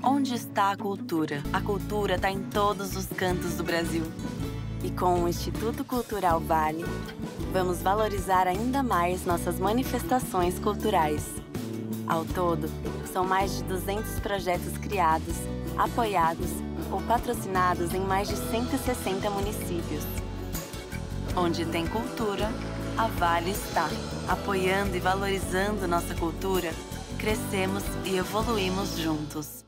Onde está a cultura? A cultura está em todos os cantos do Brasil. E com o Instituto Cultural Vale, vamos valorizar ainda mais nossas manifestações culturais. Ao todo, são mais de 200 projetos criados, apoiados ou patrocinados em mais de 160 municípios. Onde tem cultura, a Vale está. Apoiando e valorizando nossa cultura, crescemos e evoluímos juntos.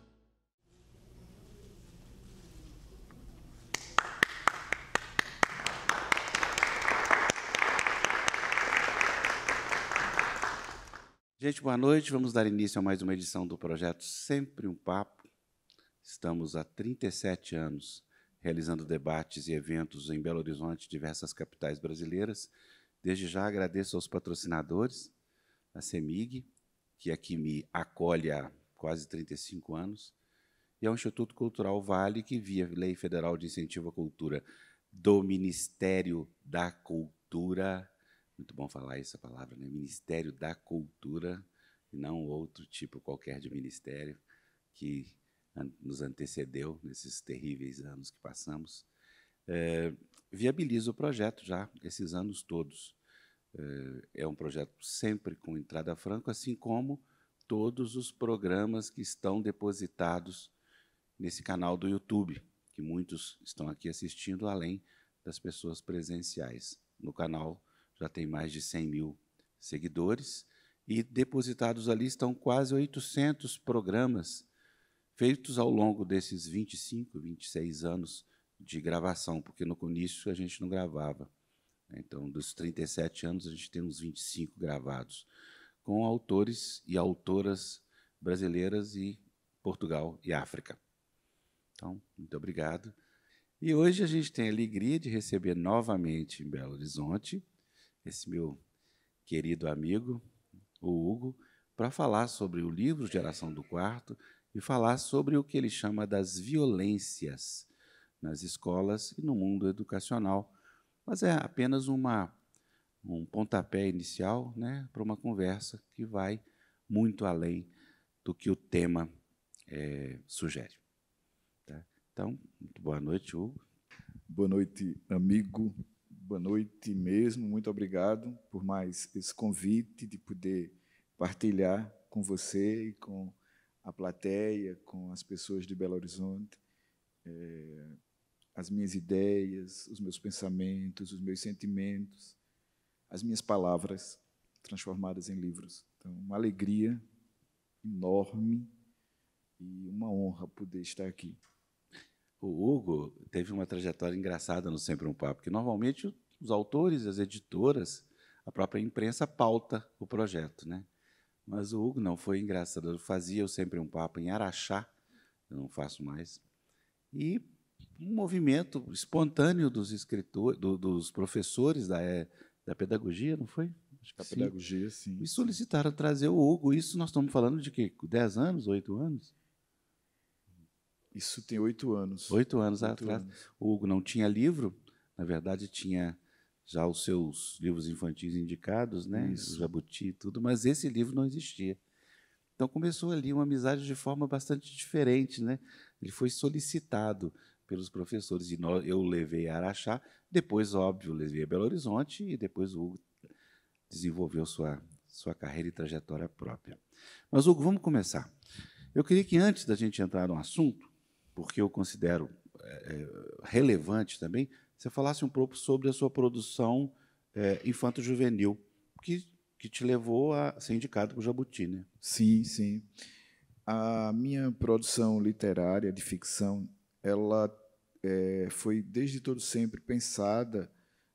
Gente, boa noite. Vamos dar início a mais uma edição do projeto Sempre um Papo. Estamos há 37 anos realizando debates e eventos em Belo Horizonte e diversas capitais brasileiras. Desde já agradeço aos patrocinadores, a CEMIG, que aqui me acolhe há quase 35 anos, e ao Instituto Cultural Vale, que, via Lei Federal de Incentivo à Cultura do Ministério da Cultura, muito bom falar essa palavra, né? Ministério da Cultura, e não outro tipo qualquer de ministério que nos antecedeu nesses terríveis anos que passamos, viabiliza o projeto já esses anos todos. É um projeto sempre com entrada franca, assim como todos os programas que estão depositados nesse canal do YouTube, que muitos estão aqui assistindo, além das pessoas presenciais. No canal já tem mais de 100 mil seguidores, e depositados ali estão quase 800 programas feitos ao longo desses 25, 26 anos de gravação, porque no início a gente não gravava. Então, dos 37 anos, a gente tem uns 25 gravados, com autores e autoras brasileiras e Portugal e África. Então, muito obrigado. E hoje a gente tem a alegria de receber novamente em Belo Horizonte esse meu querido amigo, o Hugo, para falar sobre o livro Geração do Quarto e falar sobre o que ele chama das violências nas escolas e no mundo educacional. Mas é apenas um pontapé inicial, né, para uma conversa que vai muito além do que o tema sugere. Tá? Então, muito boa noite, Hugo. Boa noite, amigo. Boa noite mesmo. Muito obrigado por mais esse convite de poder partilhar com você e com a plateia, com as pessoas de Belo Horizonte, as minhas ideias, os meus pensamentos, os meus sentimentos, as minhas palavras transformadas em livros. Então, uma alegria enorme e uma honra poder estar aqui. O Hugo teve uma trajetória engraçada no Sempre um Papo, porque normalmente os autores, as editoras, a própria imprensa pauta o projeto, né? Mas o Hugo não foi engraçado. Eu fazia o Sempre um Papo em Araxá, eu não faço mais, e um movimento espontâneo dos escritores, dos professores da pedagogia, não foi? Acho que sim. Pedagogia, sim. Me solicitaram trazer o Hugo. Isso nós estamos falando de quê? 10 anos, 8 anos? Isso tem 8 anos. 8 anos atrás. O Hugo não tinha livro, na verdade tinha já os seus livros infantis indicados, né? O Jabuti e tudo, mas esse livro não existia. Então começou ali uma amizade de forma bastante diferente, né? Ele foi solicitado pelos professores e eu levei a Araxá, depois, óbvio, levei a Belo Horizonte e depois o Hugo desenvolveu sua carreira e trajetória própria. Mas, Hugo, vamos começar. Eu queria que, antes da gente entrar no assunto, porque eu considero relevante também, você falasse um pouco sobre a sua produção infanto-juvenil, que te levou a ser indicado para o Jabuti, né? Sim, sim. A minha produção literária de ficção, ela foi desde todo sempre pensada,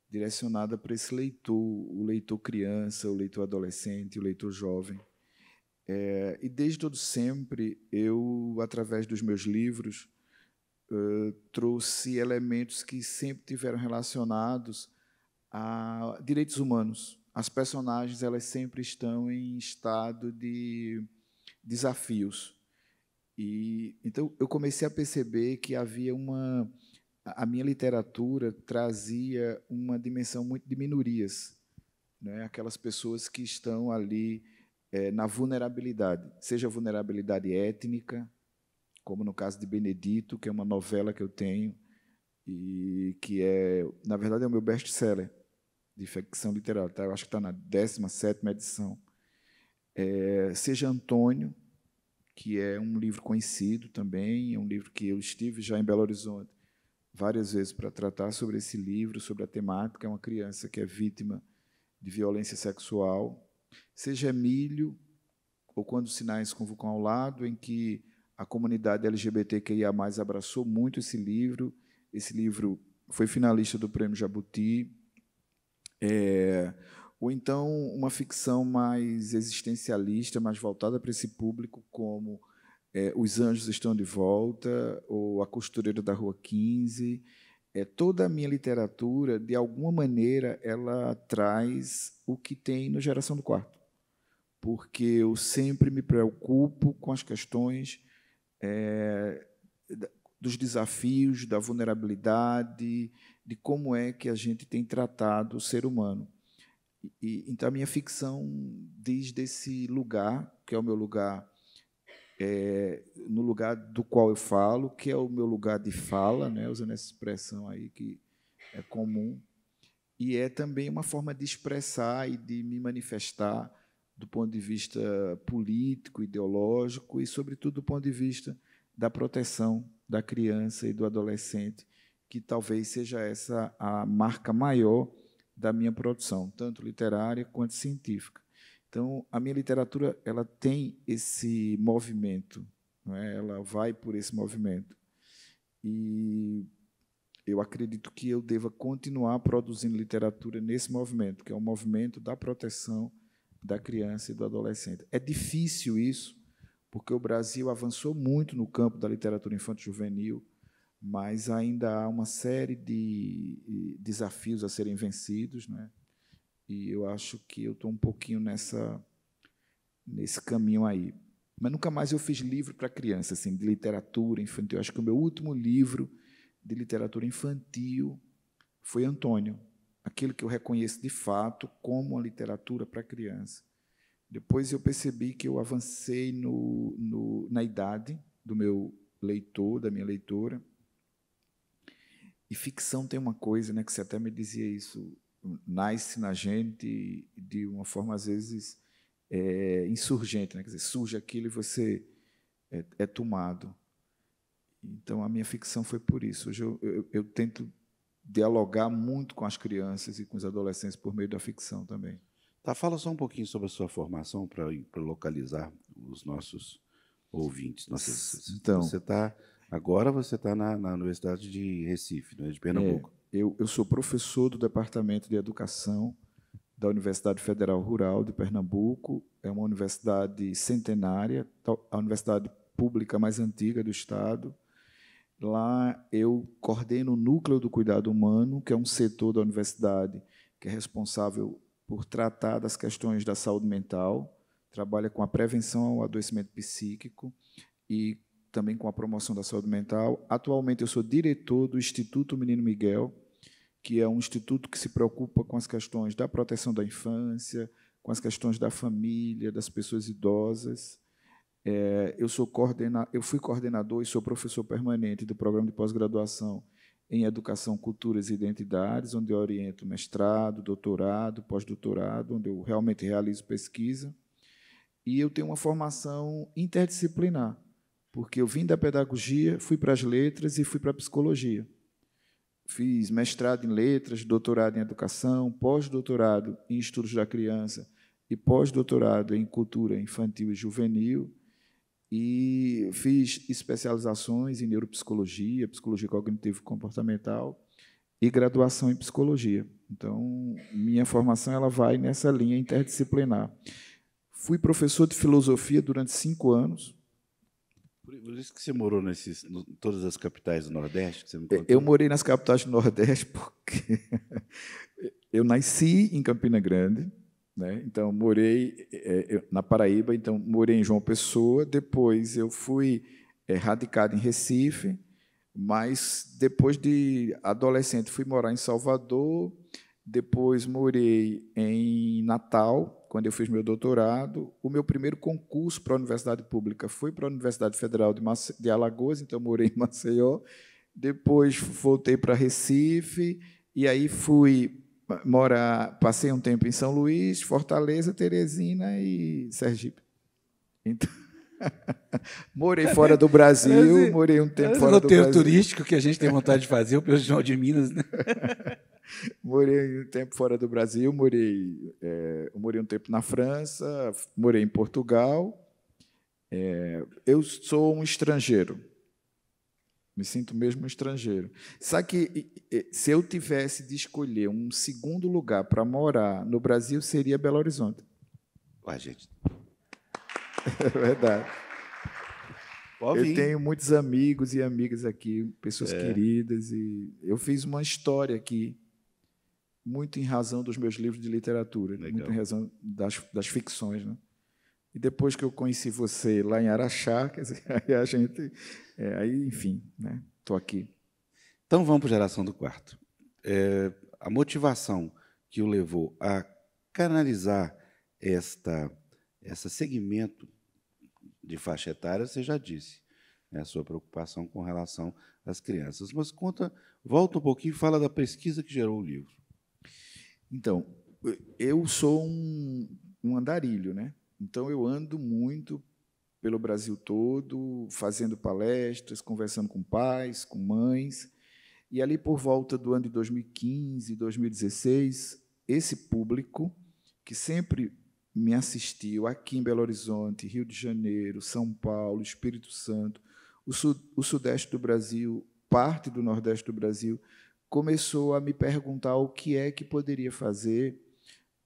direcionada para esse leitor, o leitor criança, o leitor adolescente, o leitor jovem. E desde todo sempre, eu, através dos meus livros, trouxe elementos que sempre tiveram relacionados a direitos humanos. As personagens, elas sempre estão em estado de desafios. E então eu comecei a perceber que havia a minha literatura trazia uma dimensão muito de minorias, né? Aquelas pessoas que estão ali na vulnerabilidade, seja vulnerabilidade étnica, como no caso de Benedito, que é uma novela que eu tenho, e que é, na verdade, é o meu best-seller de ficção literária. Tá? Eu acho que está na 17ª edição. Seja Antônio, que é um livro conhecido também, é um livro que eu estive já em Belo Horizonte várias vezes para tratar sobre esse livro, sobre a temática, é uma criança que é vítima de violência sexual. Seja Emílio, ou Quando os Sinais Convocam ao Lado, em que a comunidade LGBTQIA+ abraçou muito esse livro. Esse livro foi finalista do Prêmio Jabuti. Ou então uma ficção mais existencialista, mais voltada para esse público, como Os Anjos Estão de Volta, ou A Costureira da Rua 15. Toda a minha literatura, de alguma maneira, ela traz o que tem no Geração do Quarto, porque eu sempre me preocupo com as questões dos desafios, da vulnerabilidade, de como é que a gente tem tratado o ser humano. Então, a minha ficção diz desse lugar, que é o meu lugar, no lugar do qual eu falo, que é o meu lugar de fala, né, usando essa expressão aí que é comum, e é também uma forma de expressar e de me manifestar do ponto de vista político, ideológico e, sobretudo, do ponto de vista da proteção da criança e do adolescente, que talvez seja essa a marca maior da minha produção, tanto literária quanto científica. Então, a minha literatura ela tem esse movimento, não é? Ela vai por esse movimento. E eu acredito que eu deva continuar produzindo literatura nesse movimento, que é o movimento da proteção da criança e do adolescente. É difícil isso, porque o Brasil avançou muito no campo da literatura infanto-juvenil, mas ainda há uma série de desafios a serem vencidos, né? E eu acho que eu estou um pouquinho nesse caminho aí. Mas nunca mais eu fiz livro para criança, assim, de literatura infantil. Eu acho que o meu último livro de literatura infantil foi Antônio, aquilo que eu reconheço de fato como uma literatura para criança. Depois eu percebi que eu avancei na idade do meu leitor, da minha leitora. E ficção tem uma coisa, né, que você até me dizia isso, nasce na gente de uma forma, às vezes, insurgente, né? Quer dizer, surge aquilo e você é tomado. Então, a minha ficção foi por isso. Hoje eu tento dialogar muito com as crianças e com os adolescentes por meio da ficção também. Tá, fala só um pouquinho sobre a sua formação para localizar os nossos ouvintes. Então, agora você está na Universidade de Recife, né, de Pernambuco. Eu sou professor do Departamento de Educação da Universidade Federal Rural de Pernambuco. É uma universidade centenária, a universidade pública mais antiga do Estado. Lá eu coordeno o Núcleo do Cuidado Humano, que é um setor da universidade que é responsável por tratar das questões da saúde mental, trabalha com a prevenção ao adoecimento psíquico e também com a promoção da saúde mental. Atualmente, eu sou diretor do Instituto Menino Miguel, que é um instituto que se preocupa com as questões da proteção da infância, com as questões da família, das pessoas idosas. Eu fui coordenador e sou professor permanente do programa de pós-graduação em Educação, Culturas e Identidades, onde eu oriento mestrado, doutorado, pós-doutorado, onde eu realmente realizo pesquisa. E eu tenho uma formação interdisciplinar, porque eu vim da pedagogia, fui para as letras e fui para a psicologia. Fiz mestrado em letras, doutorado em educação, pós-doutorado em estudos da criança e pós-doutorado em cultura infantil e juvenil. E fiz especializações em neuropsicologia, psicologia cognitivo-comportamental e graduação em psicologia. Então, minha formação ela vai nessa linha interdisciplinar. Fui professor de filosofia durante 5 anos. Por isso que você morou em todas as capitais do Nordeste? Que você me contou? Eu morei nas capitais do Nordeste porque eu nasci em Campina Grande, né? Então morei na Paraíba, então morei em João Pessoa. Depois eu fui radicado em Recife, mas depois de adolescente fui morar em Salvador. Depois morei em Natal, quando eu fiz meu doutorado. O meu primeiro concurso para a universidade pública foi para a Universidade Federal de Alagoas, então morei em Maceió. Depois voltei para Recife, e aí fui morar, passei um tempo em São Luís, Fortaleza, Teresina e Sergipe. Então, morei fora do Brasil, morei um tempo fora do Brasil. Roteiro turístico que a gente tem vontade de fazer, o Pessoal de Minas, né? Morei um tempo fora do Brasil, morei um tempo na França, morei em Portugal. Eu sou um estrangeiro. Me sinto mesmo um estrangeiro. Sabe que se eu tivesse de escolher um segundo lugar para morar no Brasil, seria Belo Horizonte. Ué, gente. É verdade. Pode Eu vir. tenho muitos amigos e amigas aqui, pessoas queridas, e eu fiz uma história aqui, muito em razão dos meus livros de literatura, Legal. muito em razão das ficções, né? E depois que eu conheci você lá em Araxá, quer dizer, aí a gente, aí, enfim, né? Estou aqui. Então vamos para a geração do quarto. A motivação que o levou a canalizar esse segmento de faixa etária, você já disse, né, a sua preocupação com relação às crianças. Mas volta um pouquinho e fala da pesquisa que gerou o livro. Então, eu sou um andarilho, né? Então, eu ando muito pelo Brasil todo, fazendo palestras, conversando com pais, com mães. E ali, por volta do ano de 2015, 2016, esse público, que sempre me assistiu aqui em Belo Horizonte, Rio de Janeiro, São Paulo, Espírito Santo, o Sudeste do Brasil, parte do Nordeste do Brasil, começou a me perguntar o que é que poderia fazer,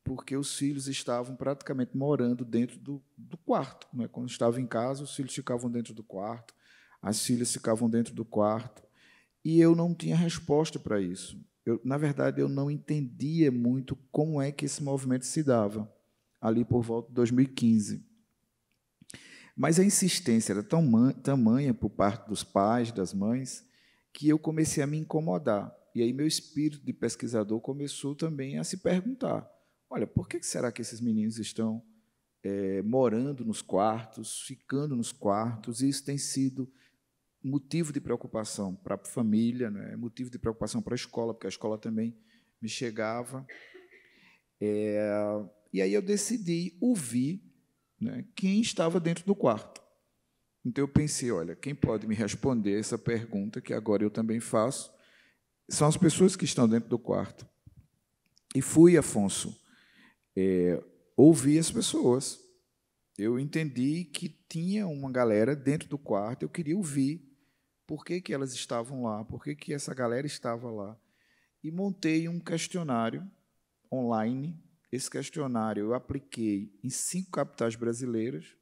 porque os filhos estavam praticamente morando dentro do quarto, né? Quando estavam em casa, os filhos ficavam dentro do quarto, as filhas ficavam dentro do quarto, e eu não tinha resposta para isso. Na verdade, eu não entendia muito como é que esse movimento se dava, ali por volta de 2015. Mas a insistência era tamanha por parte dos pais, das mães, que eu comecei a me incomodar. E aí meu espírito de pesquisador começou também a se perguntar, olha, por que será que esses meninos estão morando nos quartos, ficando nos quartos? E isso tem sido motivo de preocupação para a família, né? Motivo de preocupação para a escola, porque a escola também me chegava. E aí eu decidi ouvir, né, quem estava dentro do quarto. Então eu pensei, olha, quem pode me responder essa pergunta, que agora eu também faço, são as pessoas que estão dentro do quarto. E fui, Afonso, ouvir as pessoas. Eu entendi que tinha uma galera dentro do quarto, eu queria ouvir por que elas estavam lá, por que essa galera estava lá. E montei um questionário online. Esse questionário eu apliquei em 5 capitais brasileiras,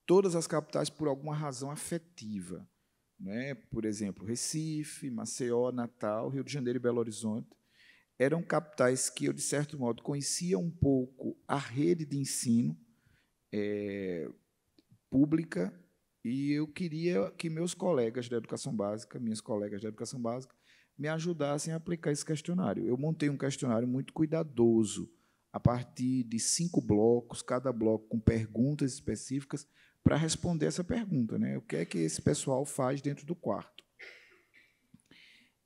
todas as capitais por alguma razão afetiva, né? Por exemplo, Recife, Maceió, Natal, Rio de Janeiro e Belo Horizonte. Eram capitais que eu, de certo modo, conhecia um pouco a rede de ensino pública, e eu queria que meus colegas da educação básica, minhas colegas da educação básica, me ajudassem a aplicar esse questionário. Eu montei um questionário muito cuidadoso, a partir de 5 blocos, cada bloco com perguntas específicas, para responder essa pergunta, né? O que é que esse pessoal faz dentro do quarto?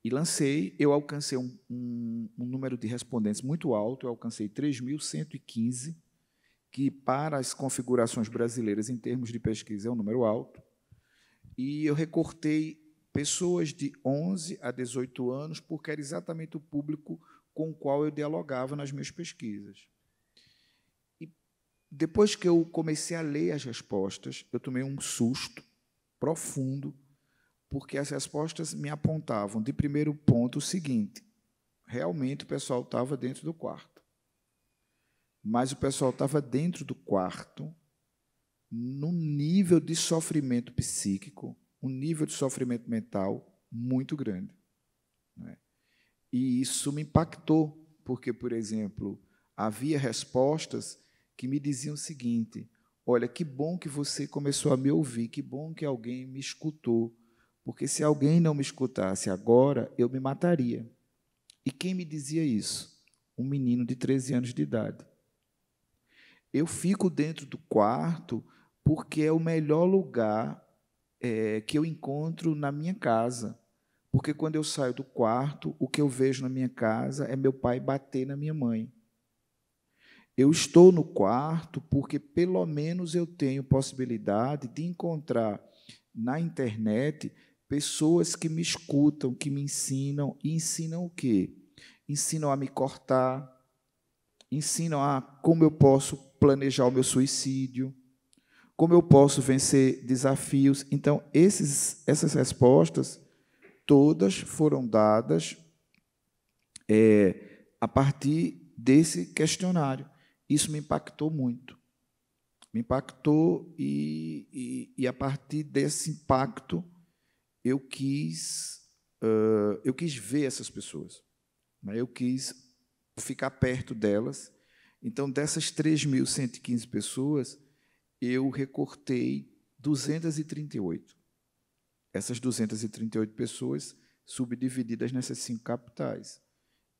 E lancei, eu alcancei um número de respondentes muito alto, eu alcancei 3.115, que para as configurações brasileiras, em termos de pesquisa, é um número alto, e eu recortei pessoas de 11 a 18 anos, porque era exatamente o público com o qual eu dialogava nas minhas pesquisas. E depois que eu comecei a ler as respostas, eu tomei um susto profundo, porque as respostas me apontavam, de primeiro ponto, o seguinte: realmente o pessoal estava dentro do quarto. Mas o pessoal estava dentro do quarto num nível de sofrimento psíquico, um nível de sofrimento mental muito grande, né? E isso me impactou, porque, por exemplo, havia respostas que me diziam o seguinte: olha, que bom que você começou a me ouvir, que bom que alguém me escutou, porque se alguém não me escutasse agora, eu me mataria. E quem me dizia isso? um menino de 13 anos de idade. Eu fico dentro do quarto porque é o melhor lugar que eu encontro na minha casa. Porque quando eu saio do quarto, o que eu vejo na minha casa é meu pai bater na minha mãe. Eu estou no quarto porque, pelo menos, eu tenho possibilidade de encontrar na internet pessoas que me escutam, que me ensinam. E ensinam o quê? Ensinam a me cortar, ensinam a como eu posso planejar o meu suicídio, como eu posso vencer desafios. Então, essas respostas todas foram dadas a partir desse questionário. Isso me impactou muito. Me impactou e a partir desse impacto, eu quis ver essas pessoas. Eu quis ficar perto delas. Então, dessas 3.115 pessoas, eu recortei 238. Essas 238 pessoas subdivididas nessas 5 capitais.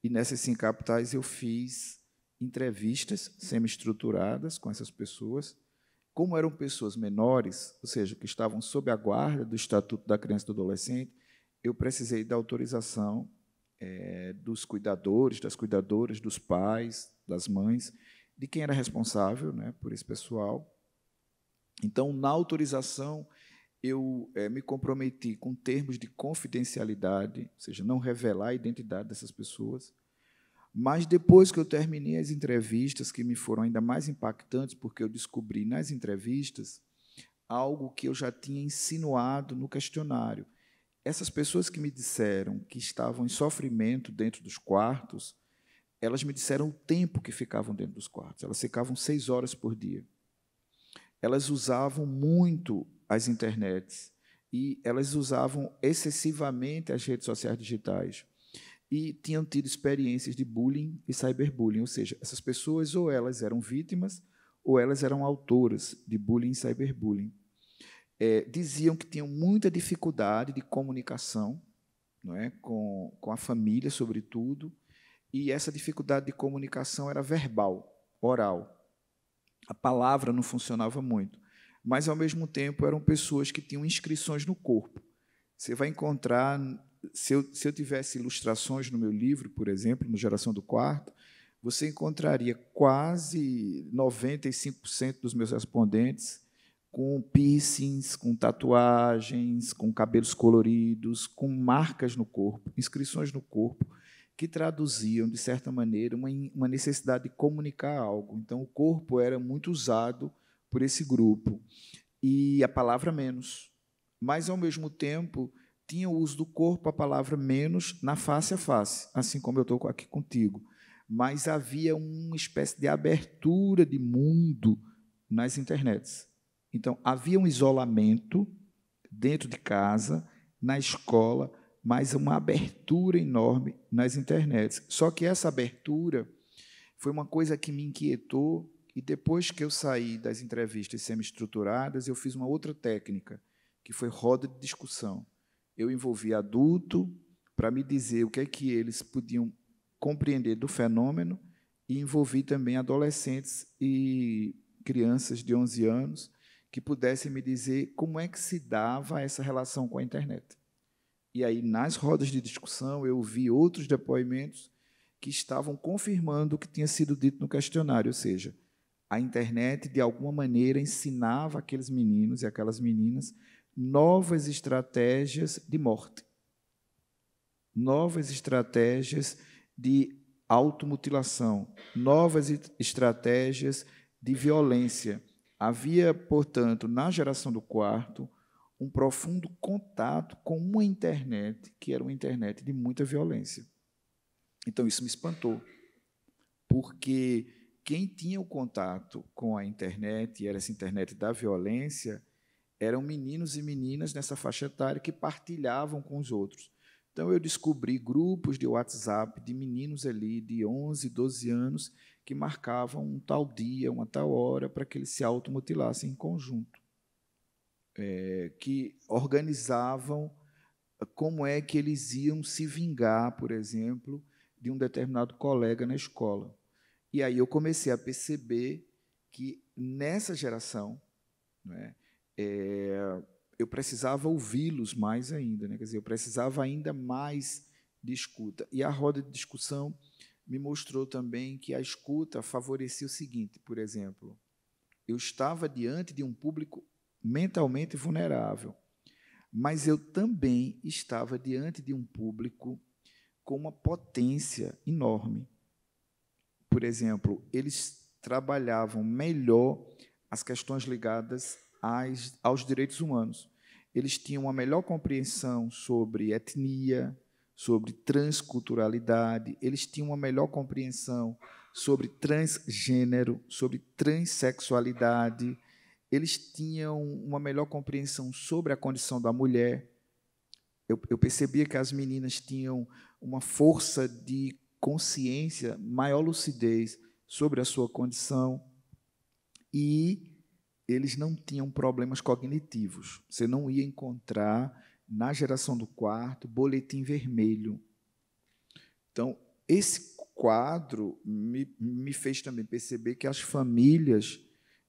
E nessas 5 capitais eu fiz entrevistas semi-estruturadas com essas pessoas. Como eram pessoas menores, ou seja, que estavam sob a guarda do Estatuto da Criança e do Adolescente, eu precisei da autorização dos cuidadores, das cuidadoras, dos pais, das mães, de quem era responsável, né, por esse pessoal. Então, na autorização, eu me comprometi com termos de confidencialidade, ou seja, não revelar a identidade dessas pessoas. Mas, depois que eu terminei as entrevistas, que me foram ainda mais impactantes, porque eu descobri nas entrevistas algo que eu já tinha insinuado no questionário. Essas pessoas que me disseram que estavam em sofrimento dentro dos quartos, elas me disseram o tempo que ficavam dentro dos quartos. Elas ficavam 6 horas por dia. Elas usavam muito as internets e elas usavam excessivamente as redes sociais digitais e tinham tido experiências de bullying e cyberbullying, ou seja, essas pessoas ou elas eram vítimas ou elas eram autoras de bullying e cyberbullying. Diziam que tinham muita dificuldade de comunicação, não é, com a família, sobretudo, e essa dificuldade de comunicação era verbal, oral. A palavra não funcionava muito, mas, ao mesmo tempo, eram pessoas que tinham inscrições no corpo. Você vai encontrar, se eu tivesse ilustrações no meu livro, por exemplo, no Geração do Quarto, você encontraria quase 95% dos meus respondentes com piercings, com tatuagens, com cabelos coloridos, com marcas no corpo, inscrições no corpo, que traduziam, de certa maneira, uma necessidade de comunicar algo. Então, o corpo era muito usado por esse grupo, e a palavra menos. Mas, ao mesmo tempo, tinha o uso do corpo, a palavra menos, na face a face, assim como eu estou aqui contigo. Mas havia uma espécie de abertura de mundo nas internets. Então, havia um isolamento dentro de casa, na escola, mas uma abertura enorme nas internets. Só que essa abertura foi uma coisa que me inquietou, e depois que eu saí das entrevistas semi-estruturadas, eu fiz uma outra técnica, que foi roda de discussão. Eu envolvi adulto para me dizer o que é que eles podiam compreender do fenômeno, e envolvi também adolescentes e crianças de 11 anos que pudessem me dizer como é que se dava essa relação com a internet. E aí, nas rodas de discussão, eu ouvi outros depoimentos que estavam confirmando o que tinha sido dito no questionário, ou seja, a internet, de alguma maneira, ensinava aqueles meninos e aquelas meninas novas estratégias de morte, novas estratégias de automutilação, novas estratégias de violência. Havia, portanto, na Geração do Quarto, um profundo contato com uma internet que era uma internet de muita violência. Então, isso me espantou, porque quem tinha o contato com a internet, e era essa internet da violência, eram meninos e meninas nessa faixa etária que partilhavam com os outros. Então, eu descobri grupos de WhatsApp de meninos ali de 11, 12 anos que marcavam um tal dia, uma tal hora, para que eles se automutilassem em conjunto, que organizavam como é que eles iam se vingar, por exemplo, de um determinado colega na escola. E aí eu comecei a perceber que, nessa geração, né, eu precisava ouvi-los mais ainda, né? Quer dizer, eu precisava ainda mais de escuta. E a roda de discussão me mostrou também que a escuta favorecia o seguinte, por exemplo, eu estava diante de um público mentalmente vulnerável, mas eu também estava diante de um público com uma potência enorme. Por exemplo, eles trabalhavam melhor as questões ligadas aos direitos humanos. Eles tinham uma melhor compreensão sobre etnia, sobre transculturalidade, eles tinham uma melhor compreensão sobre transgênero, sobre transexualidade, eles tinham uma melhor compreensão sobre a condição da mulher. Eu percebia que as meninas tinham uma força de consciência, maior lucidez sobre a sua condição, e eles não tinham problemas cognitivos. Você não ia encontrar, na geração do quarto, boletim vermelho. Então, esse quadro me fez também perceber que as famílias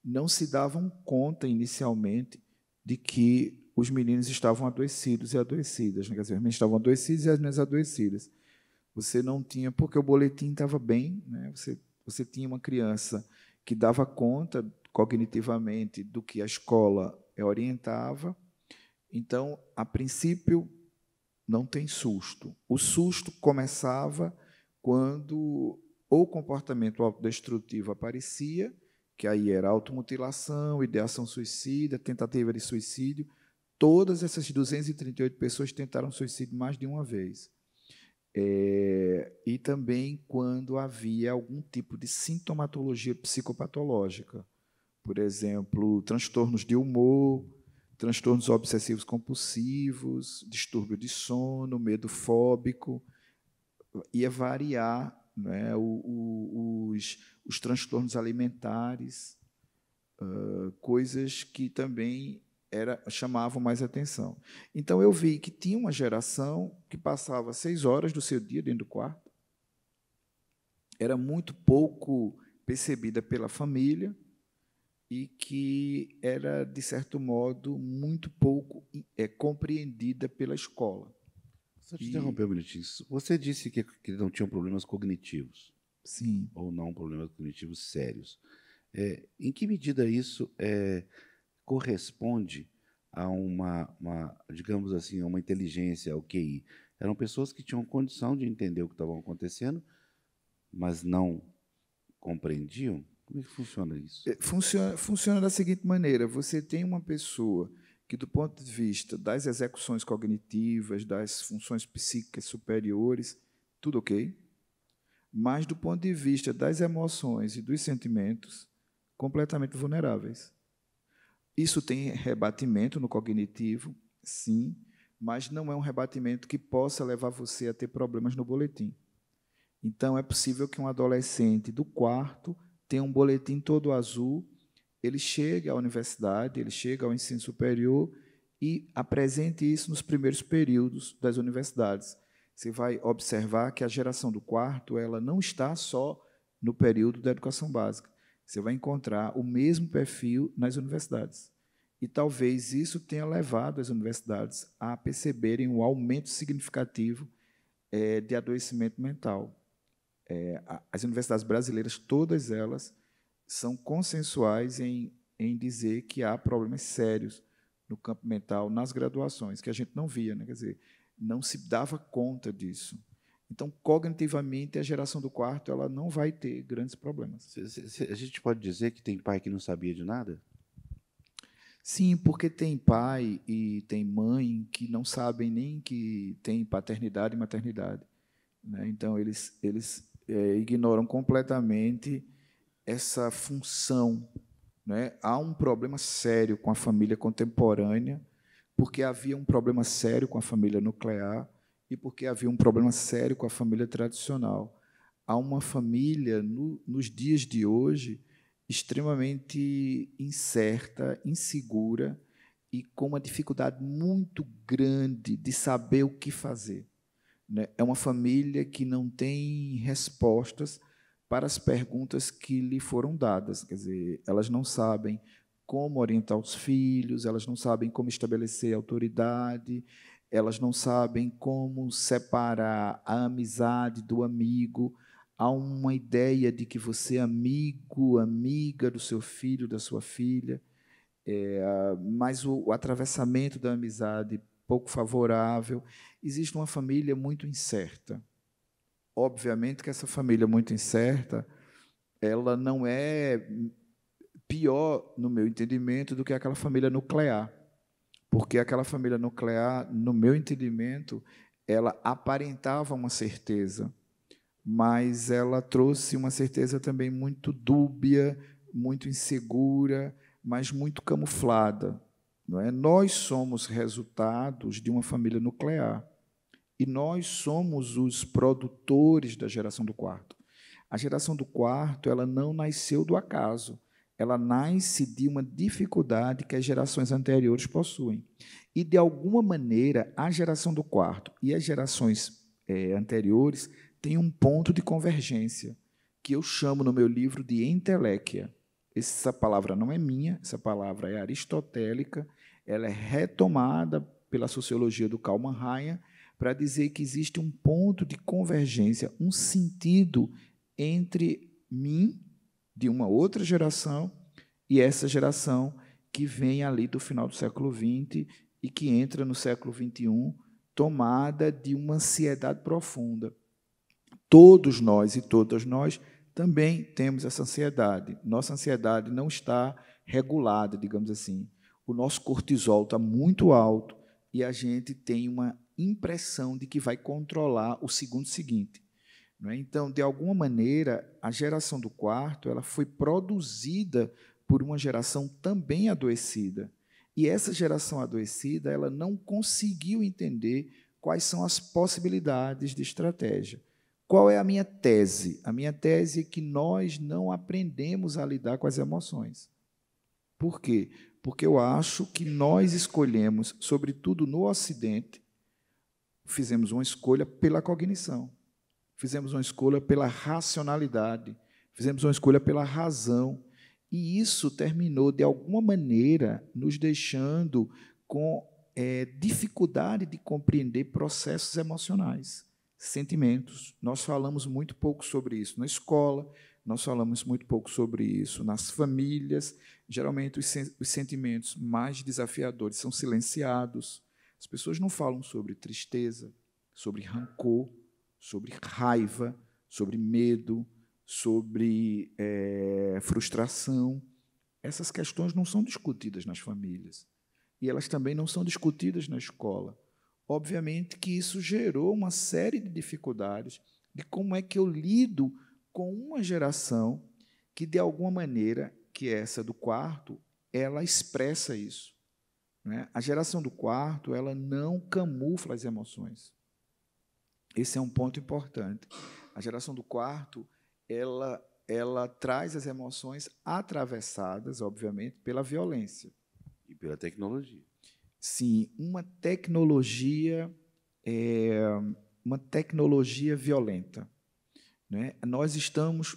não se davam conta, inicialmente, de que os meninos estavam adoecidos e adoecidas. Quer dizer, os meninos estavam adoecidos e as meninas adoecidas. Você não tinha, porque o boletim estava bem, né? Você tinha uma criança que dava conta cognitivamente do que a escola orientava. Então, a princípio, não tem susto. O susto começava quando o comportamento autodestrutivo aparecia, que aí era automutilação, ideação suicida, tentativa de suicídio. Todas essas 238 pessoas tentaram suicídio mais de uma vez. E também quando havia algum tipo de sintomatologia psicopatológica, por exemplo, transtornos de humor, transtornos obsessivos compulsivos, distúrbio de sono, medo fóbico, ia variar, né, os transtornos alimentares, coisas que também chamavam mais atenção. Então, eu vi que tinha uma geração que passava 6 horas do seu dia dentro do quarto, era muito pouco percebida pela família e que era, de certo modo, muito pouco compreendida pela escola. Só te interromper um minutinho. Você disse que não tinham problemas cognitivos. Sim. Ou não problemas cognitivos sérios. Em que medida isso corresponde a digamos assim, a uma inteligência, ao QI? Eram pessoas que tinham condição de entender o que estava acontecendo, mas não compreendiam? Como é que funciona isso? Funciona da seguinte maneira: você tem uma pessoa que, do ponto de vista das execuções cognitivas, das funções psíquicas superiores, tudo ok, mas, do ponto de vista das emoções e dos sentimentos, completamente vulneráveis. Isso tem rebatimento no cognitivo, sim, mas não é um rebatimento que possa levar você a ter problemas no boletim. Então, é possível que um adolescente do quarto tenha um boletim todo azul, ele chegue à universidade, ele chega ao ensino superior e apresente isso nos primeiros períodos das universidades. Você vai observar que a geração do quarto ela não está só no período da educação básica. Você vai encontrar o mesmo perfil nas universidades. E talvez isso tenha levado as universidades a perceberem um aumento significativo de adoecimento mental. As universidades brasileiras, todas elas, são consensuais em dizer que há problemas sérios no campo mental nas graduações, que a gente não via, né? Quer dizer, não se dava conta disso. Então, cognitivamente, a geração do quarto ela não vai ter grandes problemas. A gente pode dizer que tem pai que não sabia de nada? Sim, porque tem pai e tem mãe que não sabem nem que tem paternidade e maternidade, né? Então, eles ignoram completamente essa função, né? Há um problema sério com a família contemporânea, porque havia um problema sério com a família nuclear e porque havia um problema sério com a família tradicional. Há uma família, nos dias de hoje, extremamente incerta, insegura e com uma dificuldade muito grande de saber o que fazer. né? É uma família que não tem respostas para as perguntas que lhe foram dadas. Quer dizer, elas não sabem como orientar os filhos, elas não sabem como estabelecer autoridade, elas não sabem como separar a amizade do amigo. Há uma ideia de que você é amigo, amiga do seu filho, da sua filha, mas o atravessamento da amizade pouco favorável. Existe uma família muito incerta. Obviamente que essa família muito incerta, ela não é pior, no meu entendimento, do que aquela família nuclear. Porque aquela família nuclear, no meu entendimento, ela aparentava uma certeza, mas ela trouxe uma certeza também muito dúbia, muito insegura, mas muito camuflada. Não é? Nós somos resultados de uma família nuclear. E nós somos os produtores da geração do quarto. A geração do quarto, ela não nasceu do acaso. Ela nasce de uma dificuldade que as gerações anteriores possuem. E, de alguma maneira, a geração do quarto e as gerações anteriores têm um ponto de convergência, que eu chamo no meu livro de entelequia. Essa palavra não é minha, essa palavra é aristotélica, ela é retomada pela sociologia do Karl Mann para dizer que existe um ponto de convergência, um sentido entre mim, de uma outra geração, e essa geração que vem ali do final do século XX e que entra no século XXI, tomada de uma ansiedade profunda. Todos nós e todas nós também temos essa ansiedade. Nossa ansiedade não está regulada, digamos assim. O nosso cortisol está muito alto e a gente tem uma impressão de que vai controlar o segundo seguinte. Não é? Então, de alguma maneira, a geração do quarto ela foi produzida por uma geração também adoecida. E essa geração adoecida ela não conseguiu entender quais são as possibilidades de estratégia. Qual é a minha tese? A minha tese é que nós não aprendemos a lidar com as emoções. Por quê? Porque eu acho que nós escolhemos, sobretudo no Ocidente, fizemos uma escolha pela cognição, fizemos uma escolha pela racionalidade, fizemos uma escolha pela razão, e isso terminou, de alguma maneira, nos deixando com dificuldade de compreender processos emocionais, sentimentos. Nós falamos muito pouco sobre isso na escola, nós falamos muito pouco sobre isso nas famílias. Geralmente, os sentimentos mais desafiadores são silenciados. As pessoas não falam sobre tristeza, sobre rancor, sobre raiva, sobre medo, sobre frustração. Essas questões não são discutidas nas famílias. E elas também não são discutidas na escola. Obviamente que isso gerou uma série de dificuldades de como é que eu lido com uma geração que, de alguma maneira, que é essa do quarto, ela expressa isso. Né? A geração do quarto ela não camufla as emoções. Esse é um ponto importante. A geração do quarto ela traz as emoções atravessadas, obviamente, pela violência. E pela tecnologia. Sim, uma tecnologia violenta. Né? Nós estamos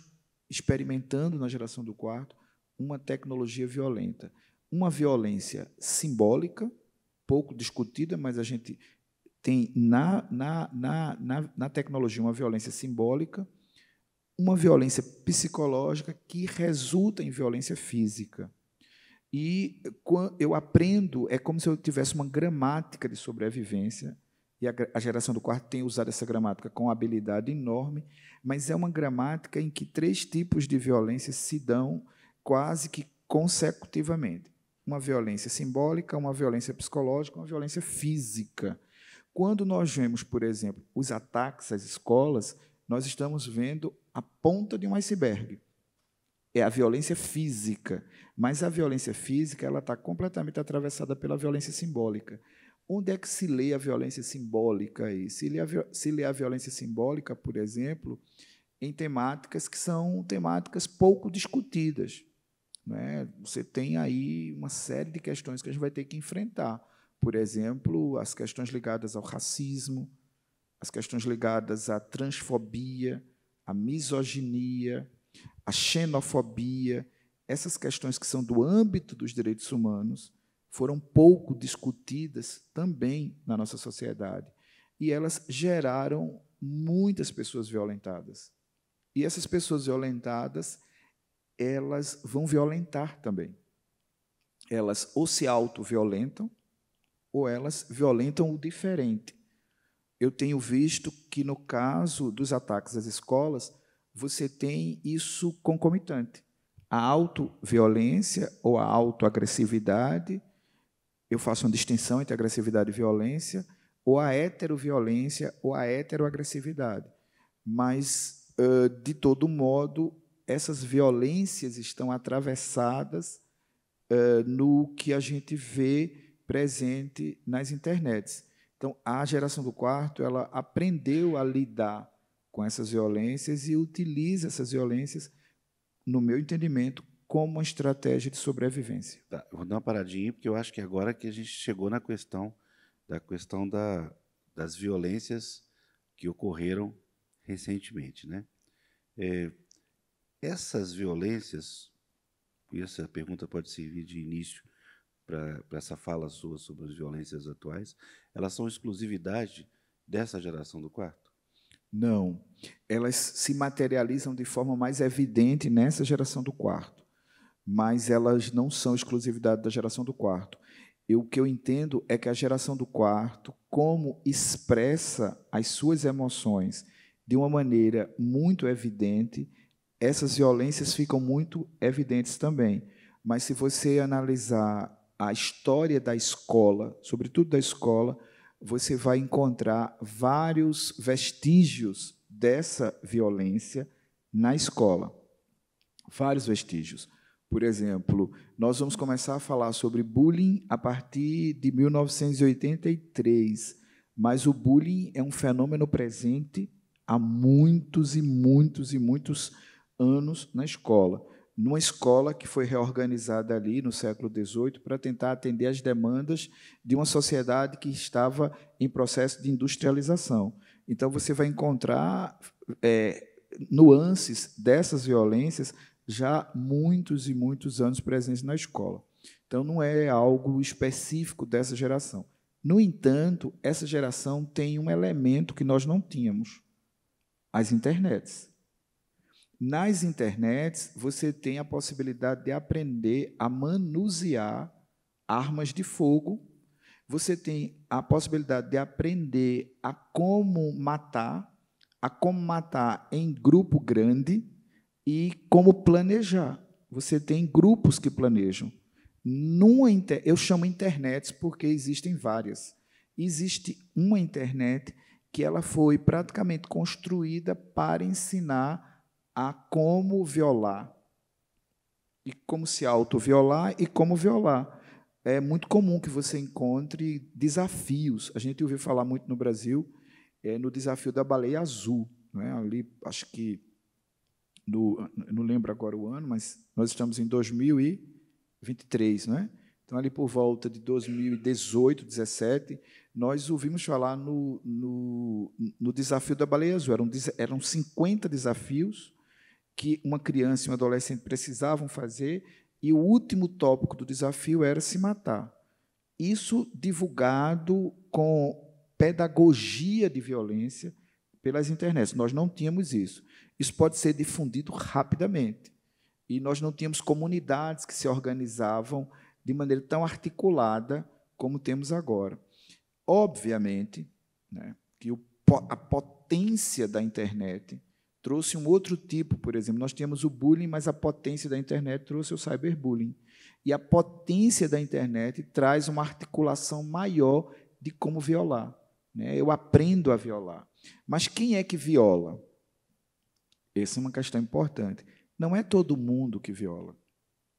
experimentando, na geração do quarto, uma tecnologia violenta. Uma violência simbólica, pouco discutida, mas a gente tem na tecnologia uma violência simbólica, uma violência psicológica que resulta em violência física. E quando eu aprendo, é como se eu tivesse uma gramática de sobrevivência, e a geração do quarto tem usado essa gramática com habilidade enorme, mas é uma gramática em que 3 tipos de violência se dão quase que consecutivamente. Uma violência simbólica, uma violência psicológica, uma violência física. Quando nós vemos, por exemplo, os ataques às escolas, nós estamos vendo a ponta de um iceberg. É a violência física, mas a violência física ela está completamente atravessada pela violência simbólica. Onde é que se lê a violência simbólica aí? Se lê a violência simbólica, por exemplo, em temáticas que são temáticas pouco discutidas. Né? Você tem aí uma série de questões que a gente vai ter que enfrentar. Por exemplo, as questões ligadas ao racismo, as questões ligadas à transfobia, à misoginia, à xenofobia, essas questões que são do âmbito dos direitos humanos, foram pouco discutidas também na nossa sociedade. E elas geraram muitas pessoas violentadas. E essas pessoas violentadas, elas vão violentar também. Elas ou se autoviolentam, ou elas violentam o diferente. Eu tenho visto que, no caso dos ataques às escolas, você tem isso concomitante. A autoviolência ou a autoagressividade, eu faço uma distinção entre agressividade e violência, ou a heteroviolência ou a heteroagressividade. Mas, de todo modo, essas violências estão atravessadas no que a gente vê presente nas internets. Então, a geração do quarto, ela aprendeu a lidar com essas violências e utiliza essas violências, no meu entendimento, como uma estratégia de sobrevivência. Tá, eu vou dar uma paradinha, porque eu acho que agora que a gente chegou na questão das violências que ocorreram recentemente, né? Essas violências, e essa pergunta pode servir de início para essa fala sua sobre as violências atuais, elas são exclusividade dessa geração do quarto? Não. Elas se materializam de forma mais evidente nessa geração do quarto, mas elas não são exclusividade da geração do quarto. O que eu entendo é que a geração do quarto, como expressa as suas emoções de uma maneira muito evidente, essas violências ficam muito evidentes também. Mas, se você analisar a história da escola, sobretudo da escola, você vai encontrar vários vestígios dessa violência na escola. Vários vestígios. Por exemplo, nós vamos começar a falar sobre bullying a partir de 1983, mas o bullying é um fenômeno presente há muitos e muitos e muitos anos na escola. Numa escola que foi reorganizada ali no século XVIII para tentar atender às demandas de uma sociedade que estava em processo de industrialização. Então, você vai encontrar nuances dessas violências já muitos e muitos anos presentes na escola. Então, não é algo específico dessa geração. No entanto, essa geração tem um elemento que nós não tínhamos: as internets. Nas internets, você tem a possibilidade de aprender a manusear armas de fogo, você tem a possibilidade de aprender a como matar em grupo grande e como planejar. Você tem grupos que planejam. Eu chamo internets porque existem várias. Existe uma internet que ela foi praticamente construída para ensinar a como violar, e como se autoviolar e como violar. É muito comum que você encontre desafios. A gente ouviu falar muito no Brasil no desafio da baleia azul. Não é? Ali, acho que, não lembro agora o ano, mas nós estamos em 2023. Não é? Então, ali por volta de 2018, 2017, nós ouvimos falar no desafio da baleia azul. Eram 50 desafios que uma criança e um adolescente precisavam fazer, e o último tópico do desafio era se matar. Isso divulgado com pedagogia de violência pelas internets. Nós não tínhamos isso. Isso pode ser difundido rapidamente. E nós não tínhamos comunidades que se organizavam de maneira tão articulada como temos agora. Obviamente, né, que a potência da internet trouxe um outro tipo. Por exemplo, nós tínhamos o bullying, mas a potência da internet trouxe o cyberbullying. E a potência da internet traz uma articulação maior de como violar. Né? Eu aprendo a violar. Mas quem é que viola? Essa é uma questão importante. Não é todo mundo que viola.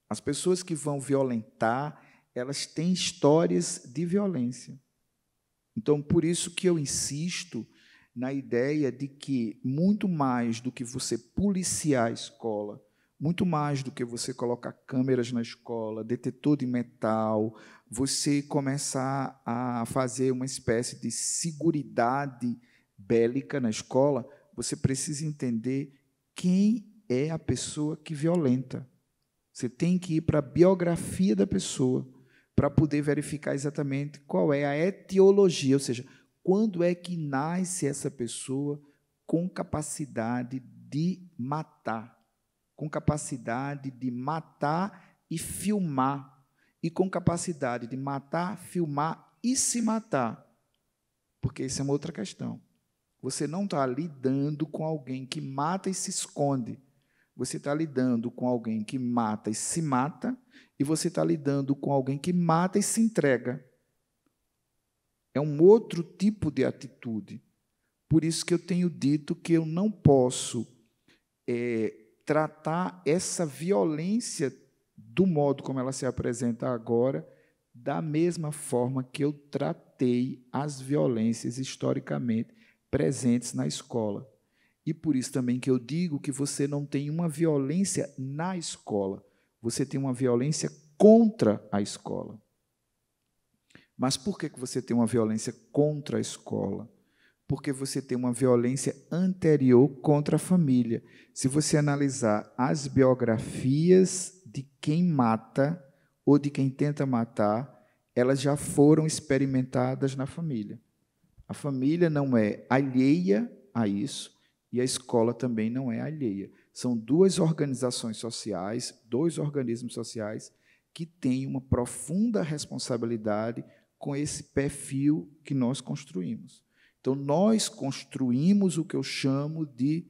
As pessoas que vão violentar, elas têm histórias de violência. Então, por isso que eu insisto na ideia de que, muito mais do que você policiar a escola, muito mais do que você colocar câmeras na escola, detetor de metal, você começar a fazer uma espécie de seguridade bélica na escola, você precisa entender quem é a pessoa que violenta. Você tem que ir para a biografia da pessoa para poder verificar exatamente qual é a etiologia, ou seja, quando é que nasce essa pessoa com capacidade de matar, e filmar, e com capacidade de matar, filmar e se matar. Porque isso é uma outra questão. Você não está lidando com alguém que mata e se esconde. Você está lidando com alguém que mata e se mata, e você está lidando com alguém que mata e se entrega. É um outro tipo de atitude. Por isso que eu tenho dito que eu não posso tratar essa violência do modo como ela se apresenta agora, da mesma forma que eu tratei as violências historicamente presentes na escola. E por isso também que eu digo que você não tem uma violência na escola, você tem uma violência contra a escola. Mas por que você tem uma violência contra a escola? Porque você tem uma violência anterior contra a família. Se você analisar as biografias de quem mata ou de quem tenta matar, elas já foram experimentadas na família. A família não é alheia a isso e a escola também não é alheia. São duas organizações sociais, dois organismos sociais que têm uma profunda responsabilidade com esse perfil que nós construímos. Então, nós construímos o que eu chamo de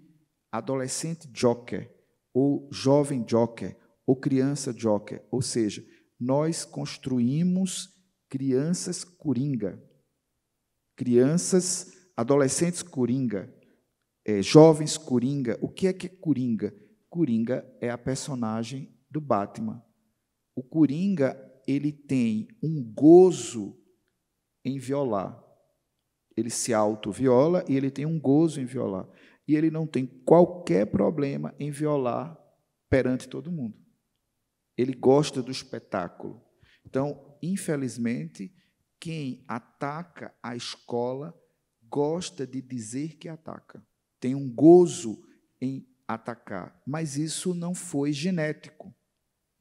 adolescente joker, ou jovem joker, ou criança joker. Ou seja, nós construímos crianças coringa, adolescentes coringa, jovens coringa. O que é coringa? Coringa é a personagem do Batman. O coringa, ele tem um gozo em violar. Ele se autoviola e ele tem um gozo em violar. E ele não tem qualquer problema em violar perante todo mundo. Ele gosta do espetáculo. Então, infelizmente, quem ataca a escola gosta de dizer que ataca. Tem um gozo em atacar. Mas isso não foi genético.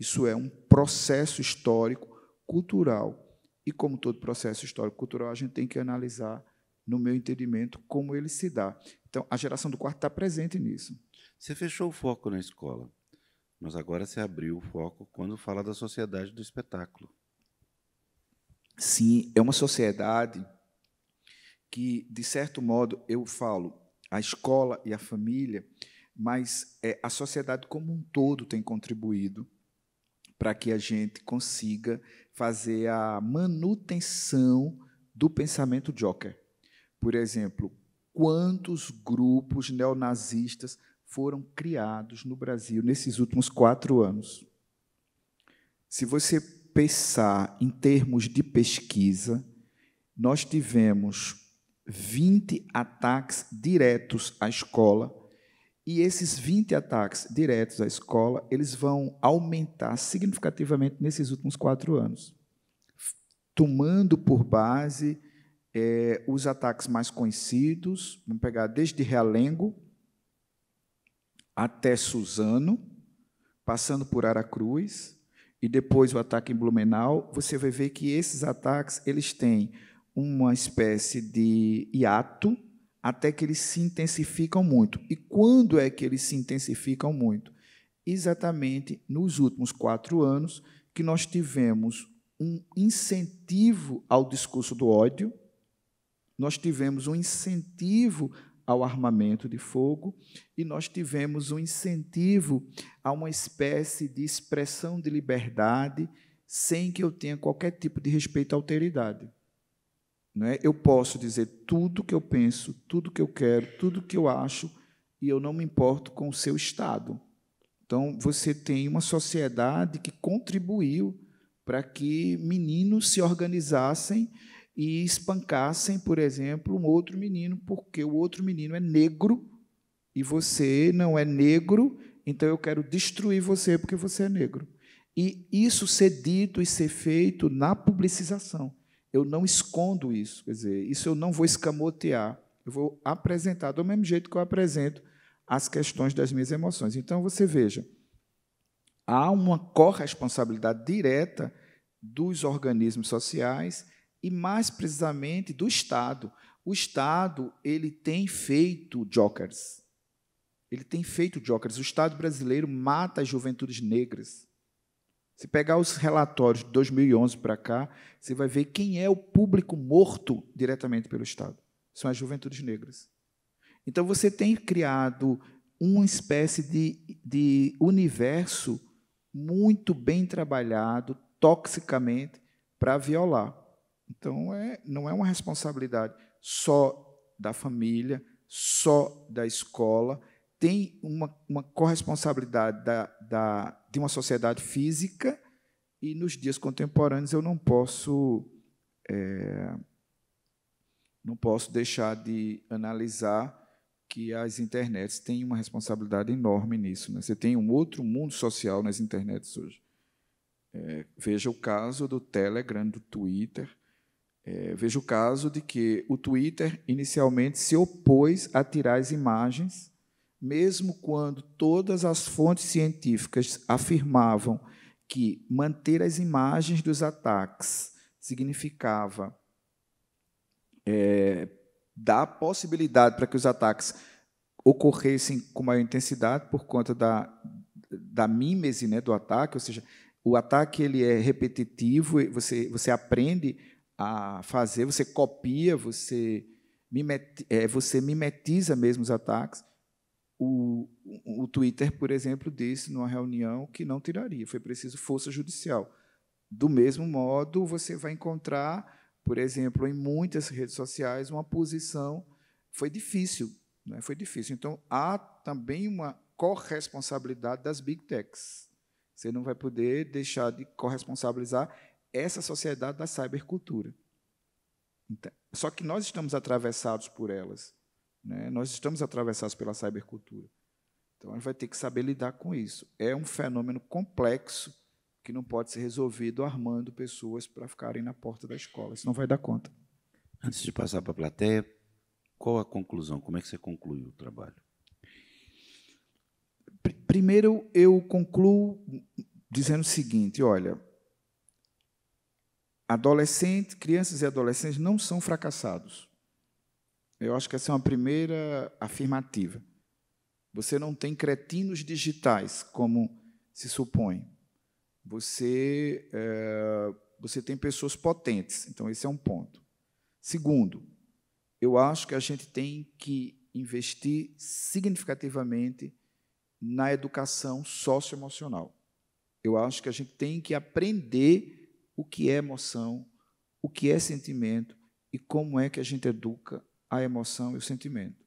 Isso é um processo histórico, cultural. E, como todo processo histórico cultural, a gente tem que analisar, no meu entendimento, como ele se dá. Então, a geração do quarto está presente nisso. Você fechou o foco na escola, mas agora você abriu o foco quando fala da sociedade do espetáculo. Sim, é uma sociedade que, de certo modo, eu falo, a escola e a família, mas a sociedade como um todo tem contribuído para que a gente consiga fazer a manutenção do pensamento joker. Por exemplo, quantos grupos neonazistas foram criados no Brasil nesses últimos 4 anos? Se você pensar em termos de pesquisa, nós tivemos 20 ataques diretos à escola, e esses 20 ataques diretos à escola, eles vão aumentar significativamente nesses últimos 4 anos, tomando por base os ataques mais conhecidos. Vamos pegar desde Realengo até Suzano, passando por Aracruz, e depois o ataque em Blumenau. Você vai ver que esses ataques eles têm uma espécie de hiato até que eles se intensificam muito. E quando é que eles se intensificam muito? Exatamente nos últimos 4 anos, que nós tivemos um incentivo ao discurso do ódio, nós tivemos um incentivo ao armamento de fogo e nós tivemos um incentivo a uma espécie de expressão de liberdade sem que eu tenha qualquer tipo de respeito à alteridade. Não é? Eu posso dizer tudo o que eu penso, tudo o que eu quero, tudo o que eu acho, e eu não me importo com o seu Estado. Então, você tem uma sociedade que contribuiu para que meninos se organizassem e espancassem, por exemplo, um outro menino, porque o outro menino é negro e você não é negro, então eu quero destruir você porque você é negro. E isso ser dito e ser feito na publicização. Eu não escondo isso, quer dizer, isso eu não vou escamotear. Eu vou apresentar do mesmo jeito que eu apresento as questões das minhas emoções. Então, você veja, há uma corresponsabilidade direta dos organismos sociais e, mais precisamente, do Estado. O Estado ele tem feito jokers. Ele tem feito jokers. O Estado brasileiro mata as juventudes negras. Se pegar os relatórios de 2011 para cá, você vai ver quem é o público morto diretamente pelo Estado. São as juventudes negras. Então, você tem criado uma espécie de universo muito bem trabalhado, toxicamente, para violar. Então, não é uma responsabilidade só da família, só da escola, tem uma corresponsabilidade de uma sociedade física e, nos dias contemporâneos, eu não posso deixar de analisar que as internets têm uma responsabilidade enorme nisso. Né? Você tem um outro mundo social nas internets hoje. Veja o caso do Telegram, do Twitter. Veja o caso de que o Twitter, inicialmente, se opôs a tirar as imagens, mesmo quando todas as fontes científicas afirmavam que manter as imagens dos ataques significava dar possibilidade para que os ataques ocorressem com maior intensidade por conta da mímese, né, do ataque, ou seja, o ataque ele é repetitivo, você aprende a fazer, você copia, você mimetiza mesmo os ataques. O Twitter, por exemplo, disse numa reunião que não tiraria, foi preciso força judicial. Do mesmo modo, você vai encontrar, por exemplo, em muitas redes sociais, uma posição. Foi difícil, né? Foi difícil. Então, há também uma corresponsabilidade das big techs. Você não vai poder deixar de corresponsabilizar essa sociedade da cybercultura. Então, só que nós estamos atravessados por elas. Né? Nós estamos atravessados pela cybercultura. Então, a gente vai ter que saber lidar com isso. É um fenômeno complexo que não pode ser resolvido armando pessoas para ficarem na porta da escola. Isso não vai dar conta. Antes de passar para a plateia, qual a conclusão? Como é que você conclui o trabalho? Primeiro, eu concluo dizendo o seguinte, olha, crianças e adolescentes não são fracassados. Eu acho que essa é uma primeira afirmativa. Você não tem cretinos digitais, como se supõe. Você tem pessoas potentes. Então, esse é um ponto. Segundo, eu acho que a gente tem que investir significativamente na educação socioemocional. Eu acho que a gente tem que aprender o que é emoção, o que é sentimento e como é que a gente educa a emoção e o sentimento.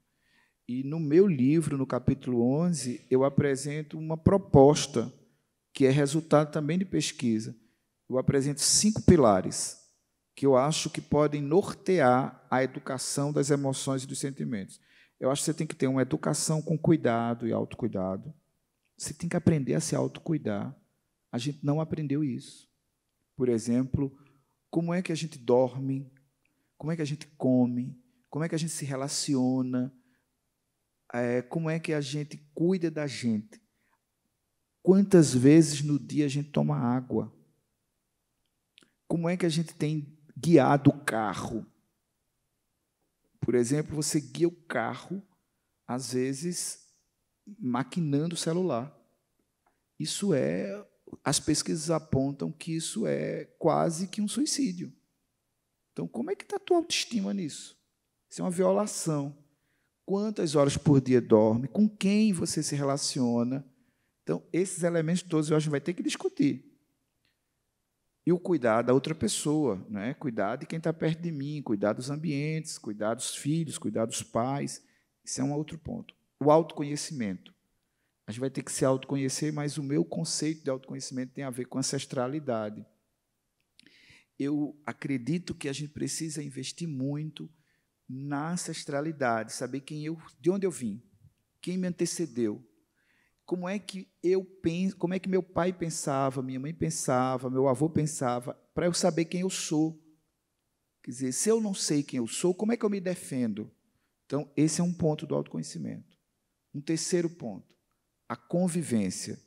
E no meu livro, no capítulo 11, eu apresento uma proposta que é resultado também de pesquisa. Eu apresento 5 pilares que eu acho que podem nortear a educação das emoções e dos sentimentos. Eu acho que você tem que ter uma educação com cuidado e autocuidado. Você tem que aprender a se autocuidar. A gente não aprendeu isso. Por exemplo, como é que a gente dorme, como é que a gente come, como é que a gente se relaciona, como é que a gente cuida da gente. Quantas vezes no dia a gente toma água? Como é que a gente tem guiado o carro? Por exemplo, você guia o carro, às vezes, maquinando o celular. As pesquisas apontam que isso é quase que um suicídio. Então, como é que está a tua autoestima nisso? Isso é uma violação. Quantas horas por dia dorme? Com quem você se relaciona? Então, esses elementos todos eu acho que vai ter que discutir. E o cuidar da outra pessoa, né? Cuidar de quem está perto de mim, cuidar dos ambientes, cuidar dos filhos, cuidar dos pais. Isso é um outro ponto. O autoconhecimento. A gente vai ter que se autoconhecer, mas o meu conceito de autoconhecimento tem a ver com ancestralidade. Eu acredito que a gente precisa investir muito na ancestralidade, saber de onde eu vim, quem me antecedeu, como é que meu pai pensava, minha mãe pensava, meu avô pensava, para eu saber quem eu sou. Quer dizer, se eu não sei quem eu sou, como é que eu me defendo? Então, esse é um ponto do autoconhecimento. Um terceiro ponto, a convivência.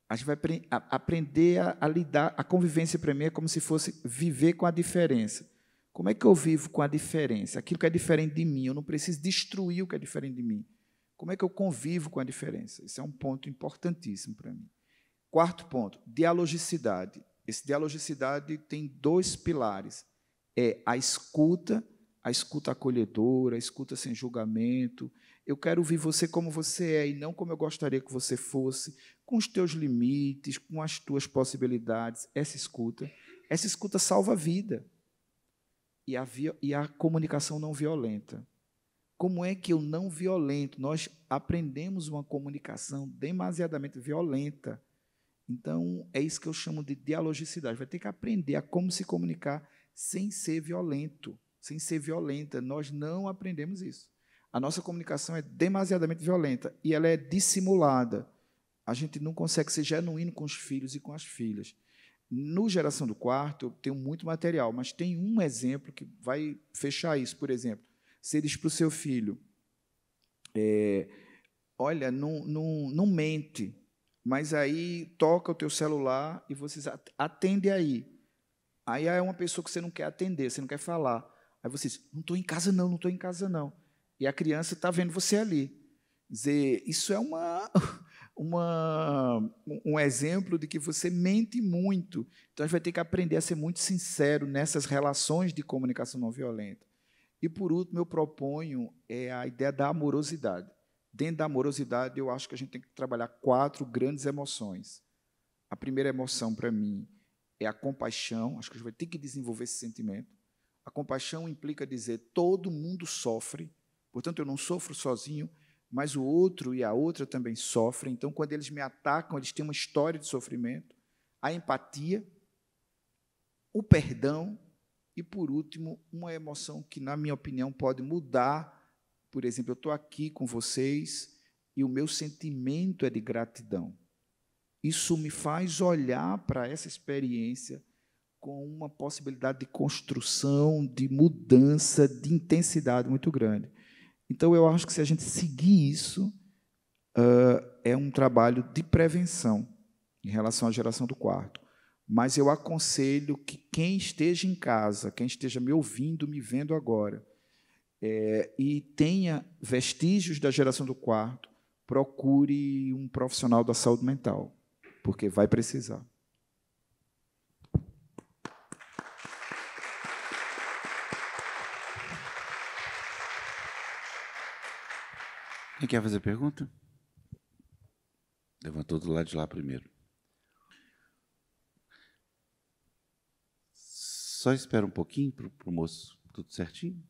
A gente vai aprender a lidar. A convivência, para mim, é como se fosse viver com a diferença. Como é que eu vivo com a diferença? Aquilo que é diferente de mim, eu não preciso destruir o que é diferente de mim. Como é que eu convivo com a diferença? Esse é um ponto importantíssimo para mim. Quarto ponto, dialogicidade. Esse dialogicidade tem 2 pilares. É a escuta acolhedora, a escuta sem julgamento. Eu quero ouvir você como você é e não como eu gostaria que você fosse, com os teus limites, com as tuas possibilidades. Essa escuta salva a vida. E a comunicação não violenta. Como é que eu não violento? Nós aprendemos uma comunicação demasiadamente violenta. Então, é isso que eu chamo de dialogicidade. Vai ter que aprender a como se comunicar sem ser violento, sem ser violenta. Nós não aprendemos isso. A nossa comunicação é demasiadamente violenta e ela é dissimulada. A gente não consegue ser genuíno com os filhos e com as filhas. No Geração do Quarto, eu tenho muito material, mas tem um exemplo que vai fechar isso. Por exemplo, você diz para o seu filho, olha, não mente, mas aí toca o teu celular e você atende aí. Aí é uma pessoa que você não quer atender, você não quer falar. Aí você diz, não estou em casa não, não estou em casa não. E a criança está vendo você ali. Quer dizer, isso é um exemplo de que você mente muito. Então, a gente vai ter que aprender a ser muito sincero nessas relações de comunicação não violenta. E, por último, eu proponho a ideia da amorosidade. Dentro da amorosidade, eu acho que a gente tem que trabalhar 4 grandes emoções. A primeira emoção, para mim, é a compaixão. Acho que a gente vai ter que desenvolver esse sentimento. A compaixão implica dizer todo mundo sofre, portanto, eu não sofro sozinho, mas o outro e a outra também sofrem. Então, quando eles me atacam, eles têm uma história de sofrimento. A empatia, o perdão e, por último, uma emoção que, na minha opinião, pode mudar. Por exemplo, eu estou aqui com vocês e o meu sentimento é de gratidão. Isso me faz olhar para essa experiência com uma possibilidade de construção, de mudança, de intensidade muito grande. Então, eu acho que se a gente seguir isso, é um trabalho de prevenção em relação à Geração do Quarto. Mas eu aconselho que quem esteja em casa, quem esteja me ouvindo, me vendo agora, e tenha vestígios da Geração do Quarto, procure um profissional da saúde mental, porque vai precisar. Quem quer fazer pergunta? Levantou do lado de lá primeiro. Só espera um pouquinho para o moço. Tudo certinho?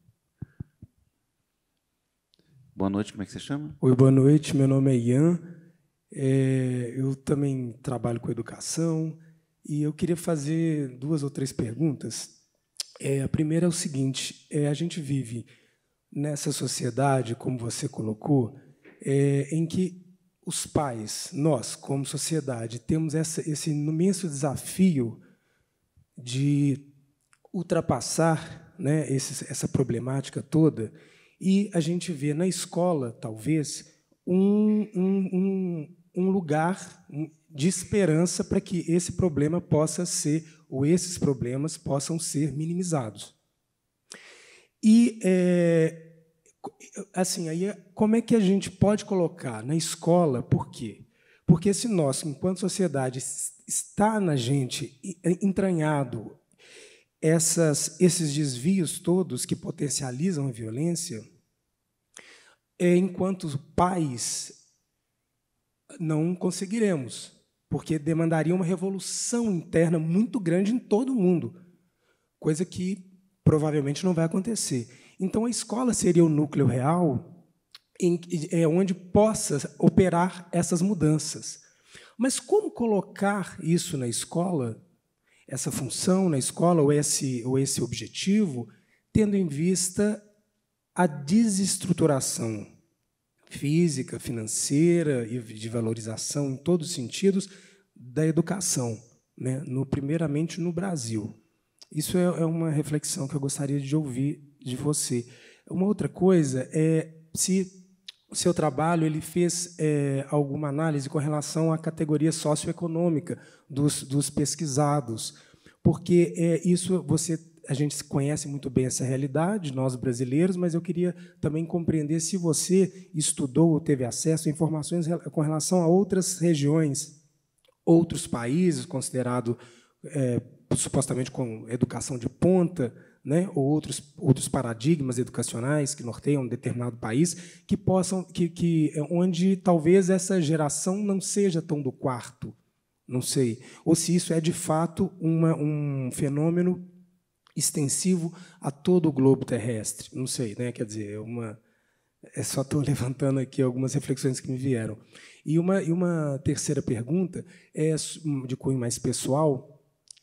Boa noite, como é que você chama? Oi, boa noite, meu nome é Ian. Eu também trabalho com educação e eu queria fazer 2 ou 3 perguntas. A primeira é o seguinte, a gente vive nessa sociedade, como você colocou, em que os pais, nós, como sociedade, temos esse imenso desafio de ultrapassar, né, essa problemática toda, e a gente vê na escola, talvez, um lugar de esperança para que esse problema possa ser, ou esses problemas possam ser minimizados. E, assim, aí, como é que a gente pode colocar na escola? Por quê? Porque se nós, enquanto sociedade, está na gente entranhado esses desvios todos que potencializam a violência, enquanto pais, não conseguiremos, porque demandaria uma revolução interna muito grande em todo o mundo, coisa que provavelmente não vai acontecer. Então, a escola seria o núcleo real onde possa operar essas mudanças. Mas como colocar isso na escola, essa função na escola, ou esse objetivo, tendo em vista a desestruturação física, financeira e de valorização, em todos os sentidos, da educação, né? Primeiramente no Brasil. Isso é uma reflexão que eu gostaria de ouvir de você. Uma outra coisa é se o seu trabalho ele fez alguma análise com relação à categoria socioeconômica dos pesquisados, porque isso a gente conhece muito bem essa realidade, nós brasileiros, mas eu queria também compreender se você estudou ou teve acesso a informações com relação a outras regiões, outros países considerados supostamente com educação de ponta, né, ou outros paradigmas educacionais que norteiam um determinado país, que possam, onde talvez essa geração não seja tão do quarto, não sei, ou se isso é de fato um fenômeno extensivo a todo o globo terrestre, não sei, né? Quer dizer, só estou levantando aqui algumas reflexões que me vieram. E uma terceira pergunta é de cunho mais pessoal.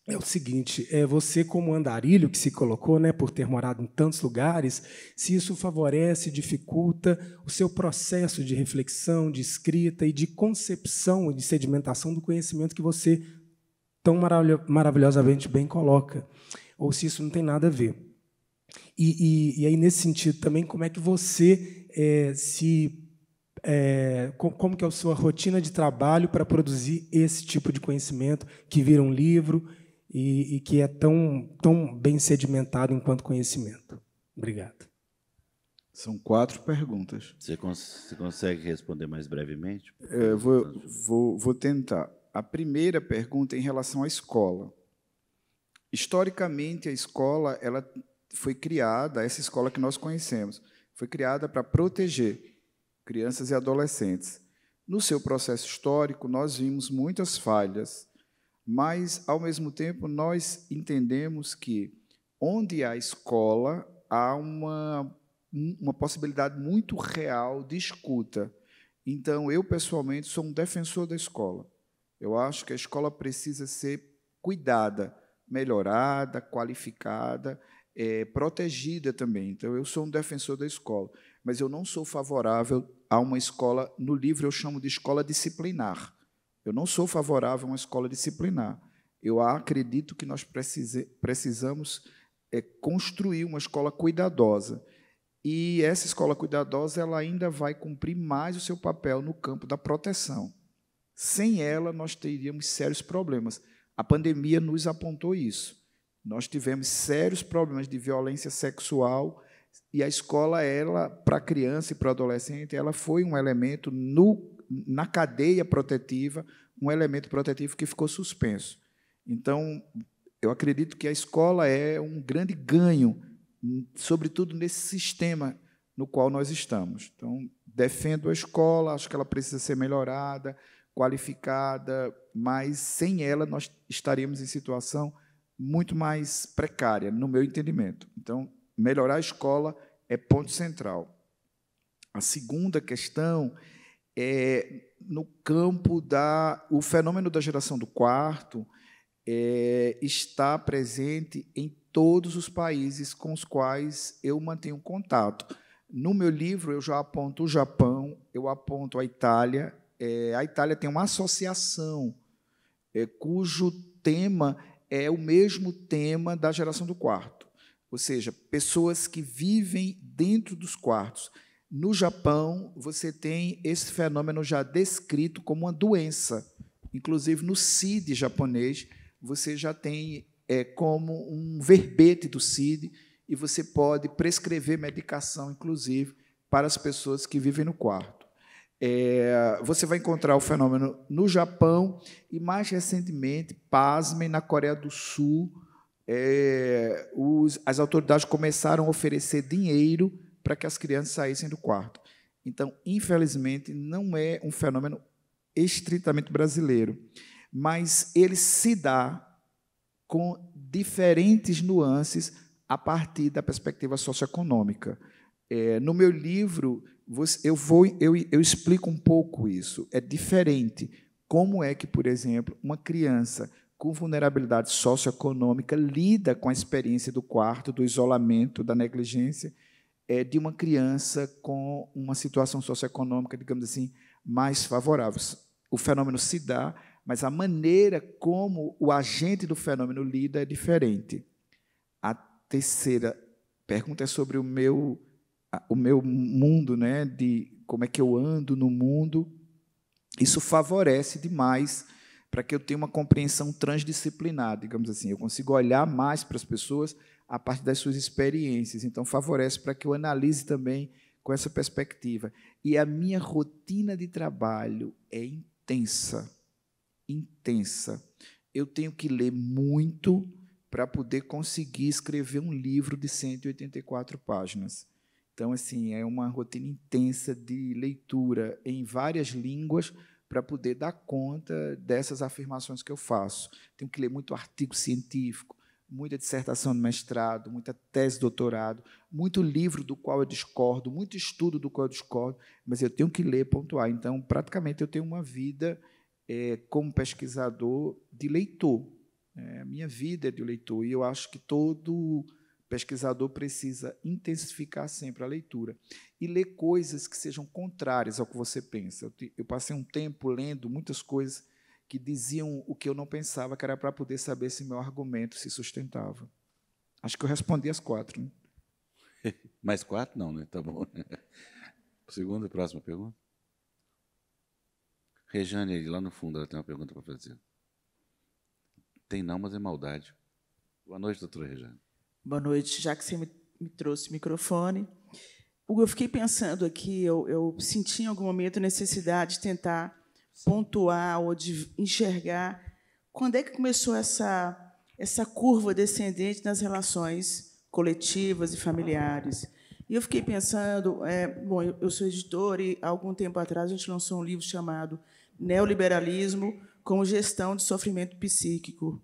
É o seguinte, você como andarilho que se colocou, né, por ter morado em tantos lugares, se isso favorece, dificulta o seu processo de reflexão, de escrita e de concepção e de sedimentação do conhecimento que você tão maravilhosamente bem coloca, ou se isso não tem nada a ver. E aí, nesse sentido, também, como é que você como que é a sua rotina de trabalho para produzir esse tipo de conhecimento que vira um livro e que é tão bem sedimentado enquanto conhecimento? Obrigado. São 4 perguntas. Você consegue responder mais brevemente? Vou tentar. A primeira pergunta é em relação à escola. Historicamente, a escola ela foi criada, essa escola que nós conhecemos, foi criada para proteger crianças e adolescentes. No seu processo histórico, nós vimos muitas falhas, mas, ao mesmo tempo, nós entendemos que, onde há escola, há uma possibilidade muito real de escuta. Então, eu, pessoalmente, sou um defensor da escola. Eu acho que a escola precisa ser cuidada, melhorada, qualificada, protegida também. Então, eu sou um defensor da escola, mas eu não sou favorável a uma escola, no livro eu chamo de escola disciplinar. Eu não sou favorável a uma escola disciplinar. Eu acredito que nós precisamos construir uma escola cuidadosa. E essa escola cuidadosa ela ainda vai cumprir mais o seu papel no campo da proteção. Sem ela, nós teríamos sérios problemas. A pandemia nos apontou isso. Nós tivemos sérios problemas de violência sexual e a escola, para a criança e para o adolescente, ela foi um elemento na cadeia protetiva, um elemento protetivo que ficou suspenso. Então, eu acredito que a escola é um grande ganho, sobretudo nesse sistema no qual nós estamos. Então, defendo a escola, acho que ela precisa ser melhorada, qualificada, mas sem ela nós estaríamos em situação muito mais precária, no meu entendimento. Então, melhorar a escola é ponto central. A segunda questão é no campo o fenômeno da geração do quarto está presente em todos os países com os quais eu mantenho contato. No meu livro, eu já aponto o Japão, eu aponto a Itália. A Itália tem uma associação cujo tema é o mesmo tema da geração do quarto, ou seja, pessoas que vivem dentro dos quartos. No Japão, você tem esse fenômeno já descrito como uma doença. Inclusive, no CID japonês, você já tem como um verbete do CID e você pode prescrever medicação, inclusive, para as pessoas que vivem no quarto. Você vai encontrar o fenômeno no Japão e, mais recentemente, pasmem, na Coreia do Sul, as autoridades começaram a oferecer dinheiro para que as crianças saíssem do quarto. Então, infelizmente, não é um fenômeno estritamente brasileiro, mas ele se dá com diferentes nuances a partir da perspectiva socioeconômica. No meu livro, eu explico um pouco isso. É diferente. Como é que, por exemplo, uma criança com vulnerabilidade socioeconômica lida com a experiência do quarto, do isolamento, da negligência, de uma criança com uma situação socioeconômica, digamos assim, mais favorável. O fenômeno se dá, mas a maneira como o agente do fenômeno lida é diferente. A terceira pergunta é sobre o meu o meu mundo, né, de como é que eu ando no mundo, isso favorece demais para que eu tenha uma compreensão transdisciplinar, digamos assim. Eu consigo olhar mais para as pessoas a partir das suas experiências. Então, favorece para que eu analise também com essa perspectiva. E a minha rotina de trabalho é intensa, intensa. Eu tenho que ler muito para poder conseguir escrever um livro de 184 páginas. Então, assim, é uma rotina intensa de leitura em várias línguas para poder dar conta dessas afirmações que eu faço. Tenho que ler muito artigo científico, muita dissertação de mestrado, muita tese de doutorado, muito livro do qual eu discordo, muito estudo do qual eu discordo, mas eu tenho que ler, pontuar. Então, praticamente, eu tenho uma vida como pesquisador de leitor. A minha vida é de leitor, e eu acho que todo pesquisador precisa intensificar sempre a leitura e ler coisas que sejam contrárias ao que você pensa. Eu passei um tempo lendo muitas coisas que diziam o que eu não pensava, que era para poder saber se meu argumento se sustentava. Acho que eu respondi as 4. Né? Mais 4? Não, né? Tá bom. Segunda e próxima pergunta. Rejane, lá no fundo, ela tem uma pergunta para fazer. Tem não, mas é maldade. Boa noite, doutora Rejane. Boa noite. Já que você me trouxe o microfone, Hugo, eu fiquei pensando aqui, eu senti em algum momento a necessidade de tentar pontuar ou de enxergar quando é que começou essa curva descendente nas relações coletivas e familiares. E eu fiquei pensando, bom, eu sou editora e há algum tempo atrás a gente lançou um livro chamado Neoliberalismo como Gestão de Sofrimento Psíquico.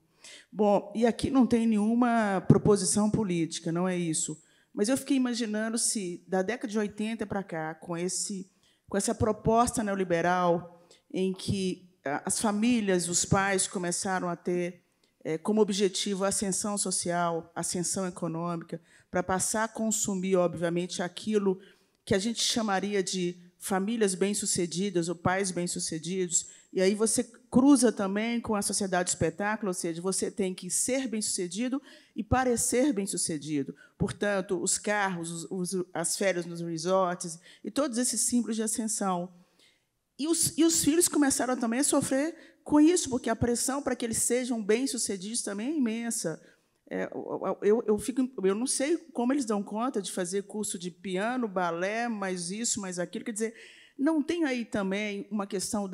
Bom, e aqui não tem nenhuma proposição política, não é isso. Mas eu fiquei imaginando se, da década de 80 para cá, com essa proposta neoliberal, em que as famílias, os pais começaram a ter como objetivo a ascensão social, a ascensão econômica, para passar a consumir, obviamente, aquilo que a gente chamaria de famílias bem-sucedidas ou pais bem-sucedidos. E aí você cruza também com a sociedade do espetáculo, ou seja, você tem que ser bem-sucedido e parecer bem-sucedido. Portanto, os carros, as férias nos resorts e todos esses símbolos de ascensão. E os filhos começaram também a sofrer com isso, porque a pressão para que eles sejam bem-sucedidos também é imensa. Eu não sei como eles dão conta de fazer curso de piano, balé, mais isso, mais aquilo. Quer dizer, não tem aí também uma questão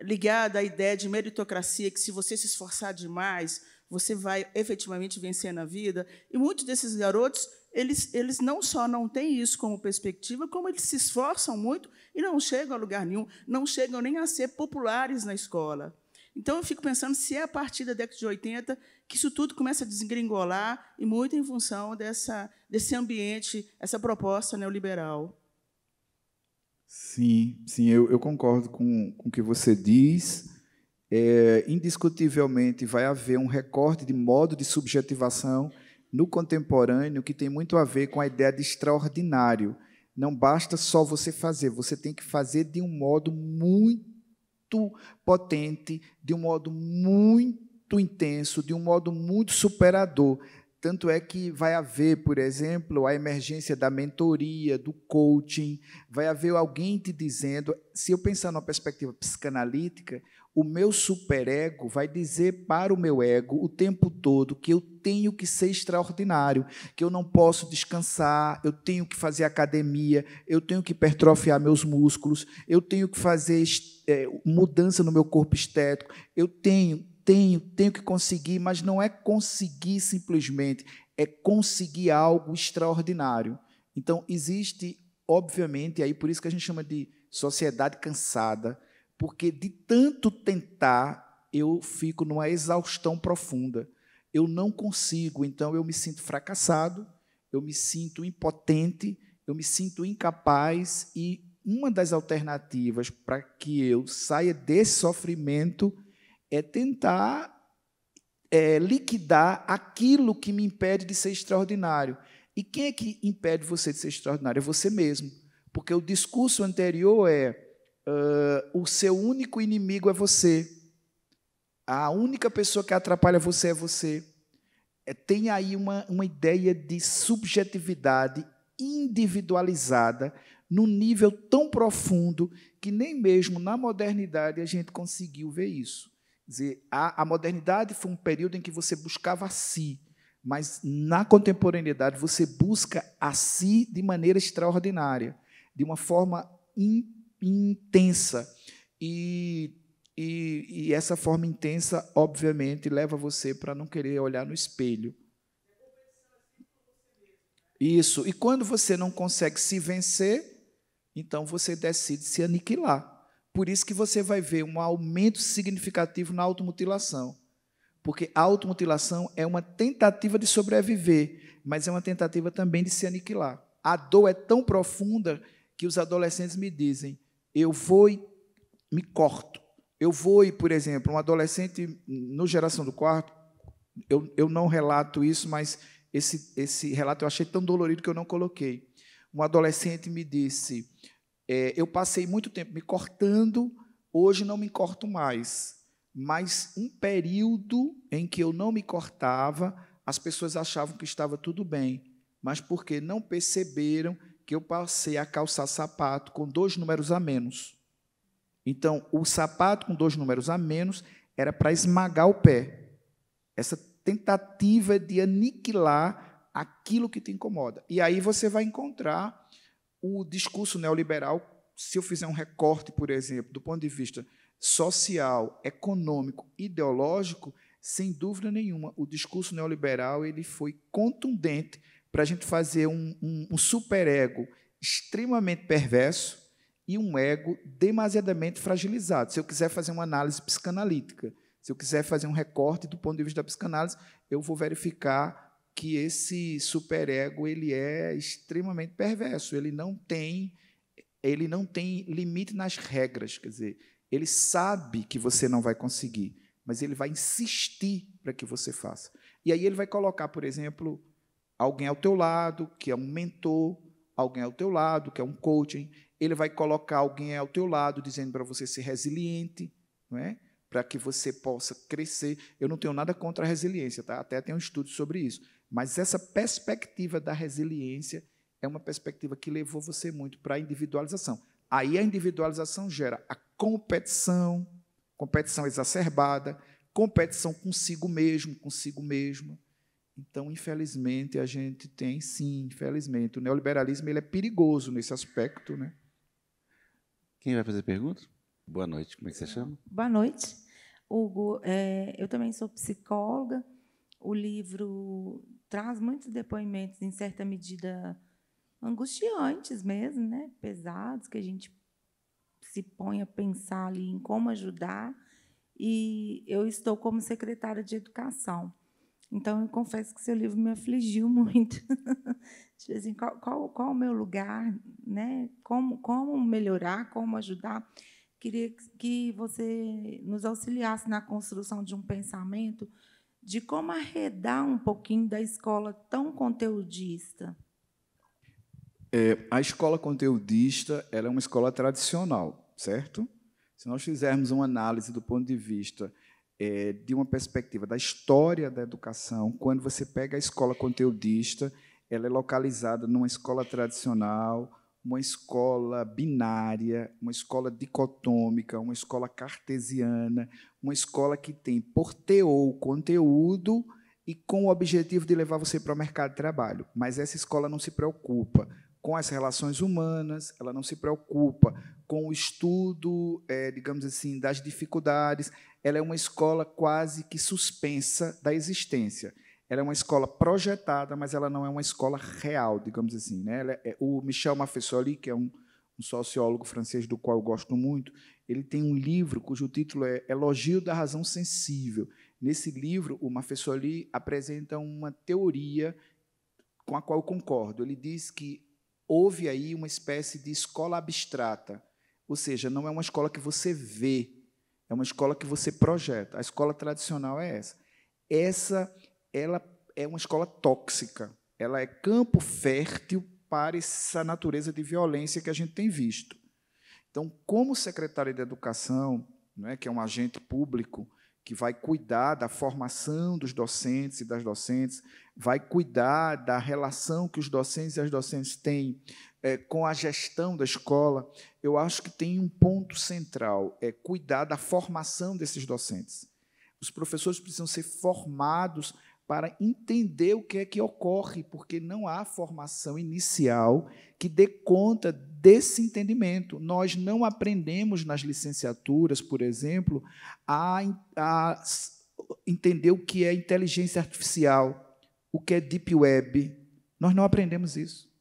ligada à ideia de meritocracia, que, se você se esforçar demais, você vai efetivamente vencer na vida. E muitos desses garotos, eles não só não têm isso como perspectiva, como eles se esforçam muito e não chegam a lugar nenhum, não chegam nem a ser populares na escola. Então, eu fico pensando se é a partir da década de 80 que isso tudo começa a desgringolar, e muito em função desse ambiente, essa proposta neoliberal. Sim, eu concordo com o que você diz. Indiscutivelmente, vai haver um recorte de modo de subjetivação no contemporâneo que tem muito a ver com a ideia de extraordinário. Não basta só você fazer, você tem que fazer de um modo muito potente, de um modo muito intenso, de um modo muito superador. Tanto é que vai haver, por exemplo, a emergência da mentoria, do coaching, vai haver alguém te dizendo, se eu pensar numa perspectiva psicanalítica, o meu superego vai dizer para o meu ego o tempo todo que eu tenho que ser extraordinário, que eu não posso descansar, eu tenho que fazer academia, eu tenho que hipertrofiar meus músculos, eu tenho que fazer mudança no meu corpo estético, eu tenho que conseguir, mas não é conseguir simplesmente, é conseguir algo extraordinário. Então, existe, obviamente, aí por isso que a gente chama de sociedade cansada, porque de tanto tentar, eu fico numa exaustão profunda. Eu não consigo, então eu me sinto fracassado, eu me sinto impotente, eu me sinto incapaz, e uma das alternativas para que eu saia desse sofrimento é tentar liquidar aquilo que me impede de ser extraordinário. E quem é que impede você de ser extraordinário? É você mesmo. Porque o discurso anterior o seu único inimigo é você. A única pessoa que atrapalha você é você. Tem aí uma ideia de subjetividade individualizada, num nível tão profundo que nem mesmo na modernidade a gente conseguiu ver isso. Quer dizer, a modernidade foi um período em que você buscava a si, mas na contemporaneidade você busca a si de maneira extraordinária, de uma forma intensa. E essa forma intensa, obviamente, leva você para não querer olhar no espelho. Isso. E quando você não consegue se vencer, então você decide se aniquilar. Por isso que você vai ver um aumento significativo na automutilação. Porque a automutilação é uma tentativa de sobreviver, mas é uma tentativa também de se aniquilar. A dor é tão profunda que os adolescentes me dizem, eu vou e me corto. Eu vou e, por exemplo, um adolescente, no Geração do Quarto, eu não relato isso, mas esse relato eu achei tão dolorido que eu não coloquei. Um adolescente me disse, eu passei muito tempo me cortando, hoje não me corto mais. Mas um período em que eu não me cortava, as pessoas achavam que estava tudo bem, mas porque não perceberam que eu passei a calçar sapato com 2 números a menos. Então, o sapato com 2 números a menos era para esmagar o pé. Essa tentativa de aniquilar aquilo que te incomoda. E aí você vai encontrar o discurso neoliberal, se eu fizer um recorte, por exemplo, do ponto de vista social, econômico, ideológico, sem dúvida nenhuma, o discurso neoliberal ele foi contundente para a gente fazer um superego extremamente perverso e um ego demasiadamente fragilizado. Se eu quiser fazer uma análise psicanalítica, se eu quiser fazer um recorte do ponto de vista da psicanálise, eu vou verificar que esse superego ele é extremamente perverso, ele não tem limite nas regras, quer dizer, ele sabe que você não vai conseguir, mas ele vai insistir para que você faça. E aí ele vai colocar, por exemplo, alguém ao teu lado, que é um mentor, alguém ao teu lado, que é um coaching, ele vai colocar alguém ao teu lado dizendo para você ser resiliente, não é? Para que você possa crescer. Eu não tenho nada contra a resiliência, tá? Até tem um estudo sobre isso. Mas essa perspectiva da resiliência é uma perspectiva que levou você muito para a individualização. Aí a individualização gera a competição exacerbada, competição consigo mesmo, consigo mesma. Então, infelizmente, a gente tem, sim, infelizmente, o neoliberalismo ele é perigoso nesse aspecto, né? Quem vai fazer pergunta? Boa noite, como é que você chama? Boa noite, Hugo. Eu também sou psicóloga. O livro traz muitos depoimentos, em certa medida, angustiantes mesmo, né? Pesados, que a gente se põe a pensar ali em como ajudar. E eu estou como secretária de Educação. Então, eu confesso que seu livro me afligiu muito. Tipo assim, qual o meu lugar, né? Como melhorar, como ajudar? Queria que você nos auxiliasse na construção de um pensamento de como arredar um pouquinho da escola tão conteudista. A escola conteudista ela é uma escola tradicional, certo? Se nós fizermos uma análise do ponto de vista de uma perspectiva da história da educação, quando você pega a escola conteudista, ela é localizada numa escola tradicional, uma escola binária, uma escola dicotômica, uma escola cartesiana, uma escola que tem por teor o conteúdo e com o objetivo de levar você para o mercado de trabalho. Mas essa escola não se preocupa com as relações humanas, ela não se preocupa com o estudo, digamos assim, das dificuldades. Ela é uma escola quase que suspensa da existência. Ela é uma escola projetada, mas ela não é uma escola real, digamos assim, né? O Michel Maffesoli, que é um sociólogo francês do qual eu gosto muito, ele tem um livro cujo título é Elogio da Razão Sensível. Nesse livro, o Maffesoli apresenta uma teoria com a qual eu concordo. Ele diz que houve aí uma espécie de escola abstrata, ou seja, não é uma escola que você vê, é uma escola que você projeta. A escola tradicional é essa. Ela é uma escola tóxica, ela é campo fértil para essa natureza de violência que a gente tem visto. Então, como secretário de Educação, né, que é um agente público que vai cuidar da formação dos docentes e das docentes, vai cuidar da relação que os docentes e as docentes têm com a gestão da escola, eu acho que tem um ponto central, é cuidar da formação desses docentes. Os professores precisam ser formados para entender o que é que ocorre, porque não há formação inicial que dê conta desse entendimento. Nós não aprendemos nas licenciaturas, por exemplo, a entender o que é inteligência artificial, o que é deep web. Nós não aprendemos isso.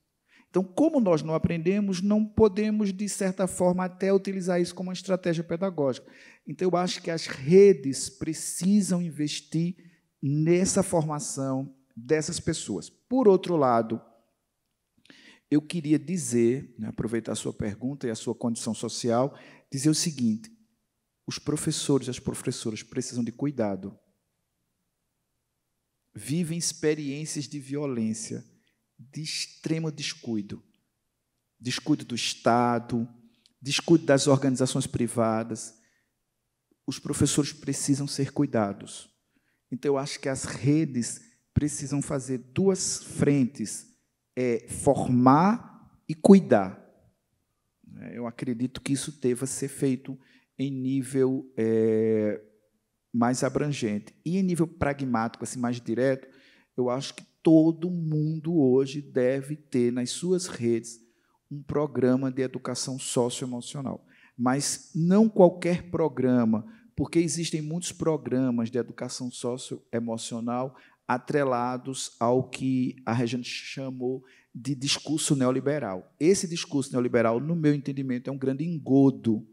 Então, como nós não aprendemos, não podemos, de certa forma, até utilizar isso como uma estratégia pedagógica. Então, eu acho que as redes precisam investir nessa formação dessas pessoas. Por outro lado, eu queria dizer, aproveitar a sua pergunta e a sua condição social, dizer o seguinte: os professores e as professoras precisam de cuidado. Vivem experiências de violência, de extremo descuido. Descuido do Estado, descuido das organizações privadas. Os professores precisam ser cuidados. Então, eu acho que as redes precisam fazer duas frentes, formar e cuidar. Eu acredito que isso deva ser feito em nível mais abrangente. E em nível pragmático, assim, mais direto, eu acho que todo mundo hoje deve ter nas suas redes um programa de educação socioemocional. Mas não qualquer programa, porque existem muitos programas de educação socioemocional atrelados ao que a Regiane chamou de discurso neoliberal. Esse discurso neoliberal, no meu entendimento, é um grande engodo,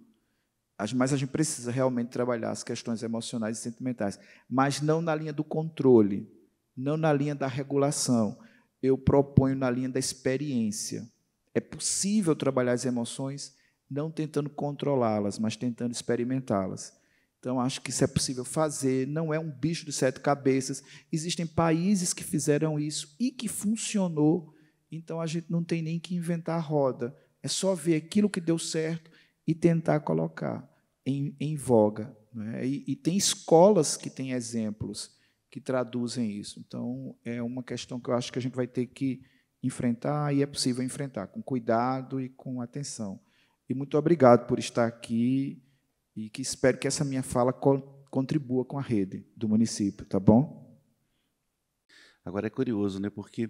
mas a gente precisa realmente trabalhar as questões emocionais e sentimentais, mas não na linha do controle, não na linha da regulação. Eu proponho na linha da experiência. É possível trabalhar as emoções não tentando controlá-las, mas tentando experimentá-las. Então, acho que isso é possível fazer, não é um bicho de sete cabeças. Existem países que fizeram isso e que funcionou, então a gente não tem nem que inventar a roda. É só ver aquilo que deu certo e tentar colocar em voga. Né? E tem escolas que têm exemplos que traduzem isso. Então, é uma questão que eu acho que a gente vai ter que enfrentar, e é possível enfrentar, com cuidado e com atenção. E muito obrigado por estar aqui, e que espero que essa minha fala contribua com a rede do município, tá bom? Agora é curioso, né? Porque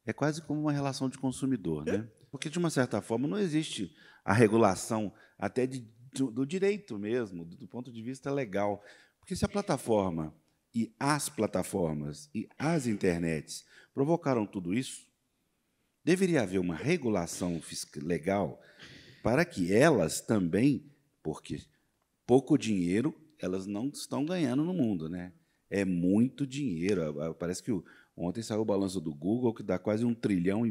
é quase como uma relação de consumidor, né? Porque, de uma certa forma, não existe a regulação até do direito mesmo, do ponto de vista legal. Porque se a plataforma e as plataformas e as internets provocaram tudo isso, deveria haver uma regulação legal para que elas também, porque pouco dinheiro elas não estão ganhando no mundo, né? É muito dinheiro. Parece que ontem saiu o balanço do Google, que dá quase 1,5 trilhão,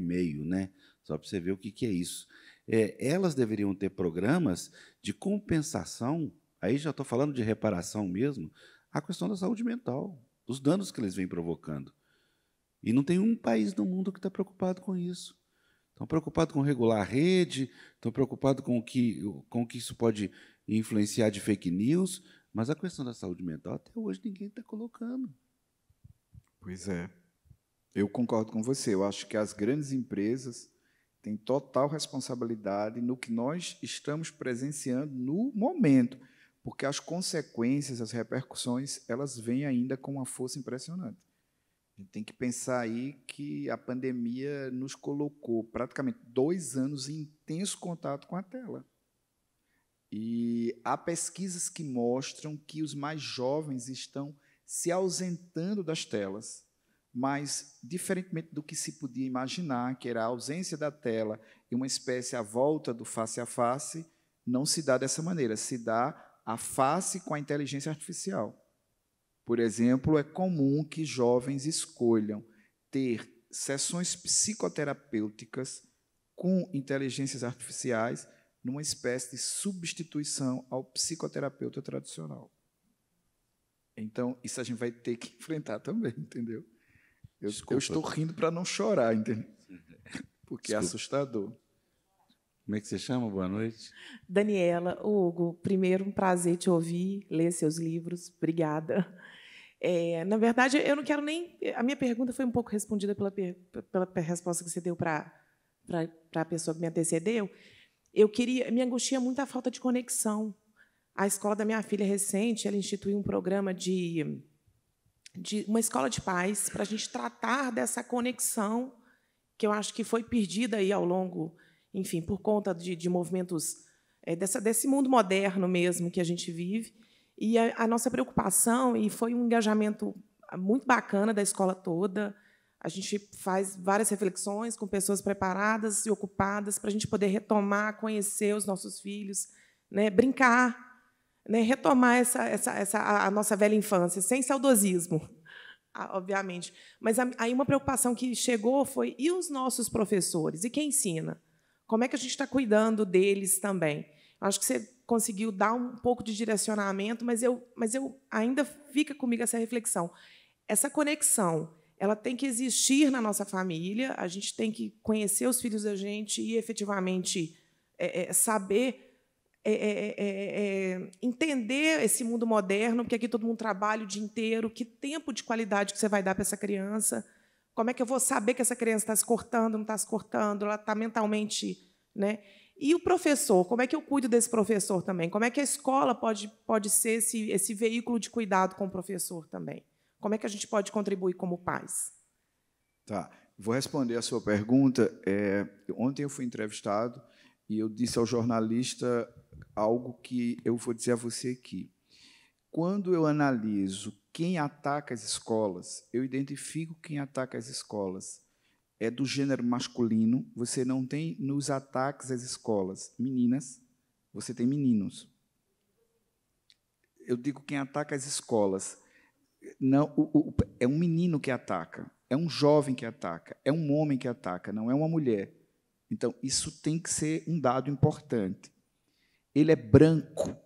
né? Só para você ver o que é isso. Elas deveriam ter programas de compensação, aí já estou falando de reparação mesmo, a questão da saúde mental, dos danos que eles vêm provocando. E não tem um país no mundo que está preocupado com isso. Estão preocupados com regular a rede, estão preocupados com o que isso pode influenciar de fake news, mas a questão da saúde mental, até hoje, ninguém está colocando. Pois é. Eu concordo com você. Eu acho que as grandes empresas têm total responsabilidade no que nós estamos presenciando no momento, porque as consequências, as repercussões, elas vêm ainda com uma força impressionante. A gente tem que pensar aí que a pandemia nos colocou praticamente 2 anos em intenso contato com a tela. E há pesquisas que mostram que os mais jovens estão se ausentando das telas, mas, diferentemente do que se podia imaginar, que era a ausência da tela e uma espécie à volta do face a face, não se dá dessa maneira, se dá a face com a inteligência artificial. Por exemplo, é comum que jovens escolham ter sessões psicoterapêuticas com inteligências artificiais numa espécie de substituição ao psicoterapeuta tradicional. Então, isso a gente vai ter que enfrentar também, entendeu? Eu estou rindo para não chorar, entendeu? Porque é assustador. Como é que você chama? Boa noite. Daniela. Hugo, primeiro, um prazer te ouvir, ler seus livros. Obrigada. Na verdade, eu não quero nem... A minha pergunta foi um pouco respondida pela resposta que você deu para a pessoa que me antecedeu. Me angustia muito a falta de conexão. A escola da minha filha recente, ela instituiu um programa de uma escola de paz para a gente tratar dessa conexão que eu acho que foi perdida aí ao longo, enfim, por conta de movimentos desse mundo moderno mesmo que a gente vive. E a nossa preocupação, e foi um engajamento muito bacana da escola toda, a gente faz várias reflexões com pessoas preparadas e ocupadas para a gente poder retomar, conhecer os nossos filhos, né, brincar, né, retomar a nossa velha infância, sem saudosismo, obviamente. Mas aí uma preocupação que chegou foi, e os nossos professores? E quem ensina? Como é que a gente está cuidando deles também? Acho que você conseguiu dar um pouco de direcionamento, mas eu ainda fica comigo essa reflexão. Essa conexão, ela tem que existir na nossa família, a gente tem que conhecer os filhos da gente e, efetivamente, saber entender esse mundo moderno, porque aqui todo mundo trabalha o dia inteiro, que tempo de qualidade que você vai dar para essa criança, como é que eu vou saber que essa criança está se cortando, não está se cortando, ela está mentalmente... Né? E o professor, como é que eu cuido desse professor também? Como é que a escola pode ser esse veículo de cuidado com o professor também? Como é que a gente pode contribuir como pais? Tá, vou responder a sua pergunta. Ontem eu fui entrevistado e eu disse ao jornalista algo que eu vou dizer a você aqui. Quando eu analiso quem ataca as escolas, eu identifico quem ataca as escolas. É do gênero masculino, você não tem nos ataques às escolas meninas, você tem meninos. Eu digo quem ataca as escolas. Não, é um menino que ataca, é um jovem que ataca, é um homem que ataca, não é uma mulher. Então, isso tem que ser um dado importante. Ele é branco,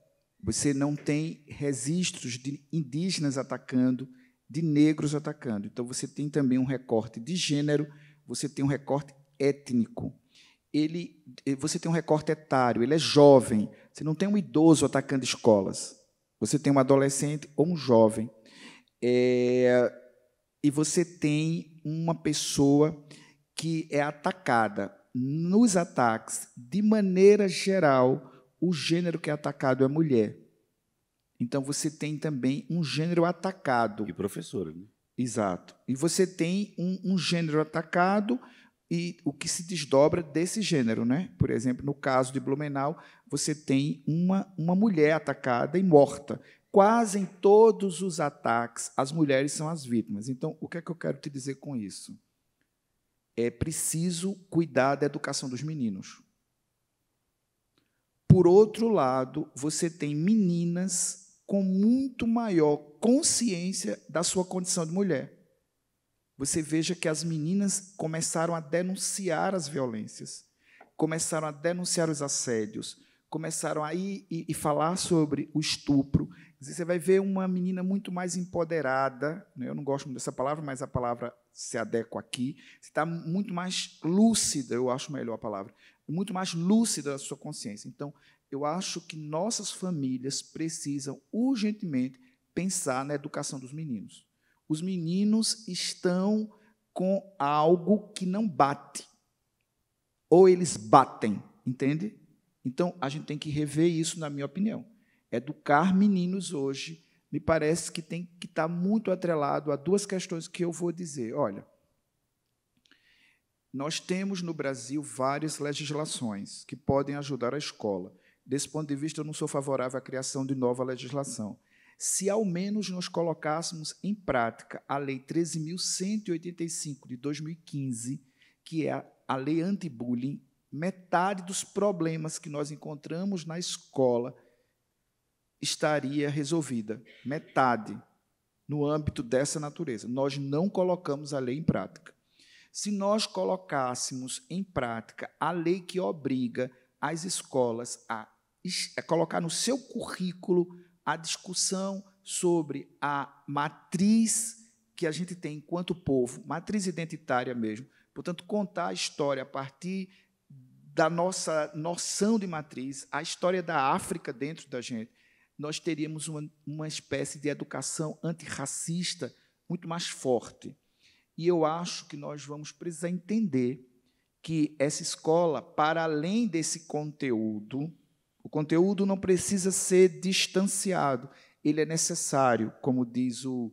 você não tem registros de indígenas atacando, de negros atacando. Então, você tem também um recorte de gênero, você tem um recorte étnico, você tem um recorte etário, ele é jovem, você não tem um idoso atacando escolas, você tem um adolescente ou um jovem, e você tem uma pessoa que é atacada. Nos ataques, de maneira geral, o gênero que é atacado é mulher. Então, você tem também um gênero atacado. E professora, né? Exato. E você tem um gênero atacado e o que se desdobra desse gênero, né? Por exemplo, no caso de Blumenau, você tem uma mulher atacada e morta. Quase em todos os ataques, as mulheres são as vítimas. Então, o que é que eu quero te dizer com isso? É preciso cuidar da educação dos meninos. Por outro lado, você tem meninas com muito maior consciência da sua condição de mulher. Você veja que as meninas começaram a denunciar as violências, começaram a denunciar os assédios, começaram a ir e falar sobre o estupro. Você vai ver uma menina muito mais empoderada, né? Eu não gosto muito dessa palavra, mas a palavra se adequa aqui. Você está muito mais lúcida, eu acho melhor a palavra, muito mais lúcida da sua consciência. Então, eu acho que nossas famílias precisam urgentemente pensar na educação dos meninos. Os meninos estão com algo que não bate, ou eles batem, entende? Então, a gente tem que rever isso, na minha opinião. Educar meninos hoje, me parece que tem que estar muito atrelado a duas questões que eu vou dizer. Olha, nós temos no Brasil várias legislações que podem ajudar a escola. Desse ponto de vista, eu não sou favorável à criação de nova legislação. Se, ao menos, nós colocássemos em prática a Lei 13.185, de 2015, que é a lei anti-bullying, metade dos problemas que nós encontramos na escola estaria resolvida. Metade, no âmbito dessa natureza. Nós não colocamos a lei em prática. Se nós colocássemos em prática a lei que obriga as escolas a colocar no seu currículo a discussão sobre a matriz que a gente tem enquanto povo, matriz identitária mesmo, portanto, contar a história a partir da nossa noção de matriz, a história da África dentro da gente. nós teríamos uma espécie de educação antirracista muito mais forte. E eu acho que nós vamos precisar entender que essa escola, para além desse conteúdo, o conteúdo não precisa ser distanciado, ele é necessário, como diz o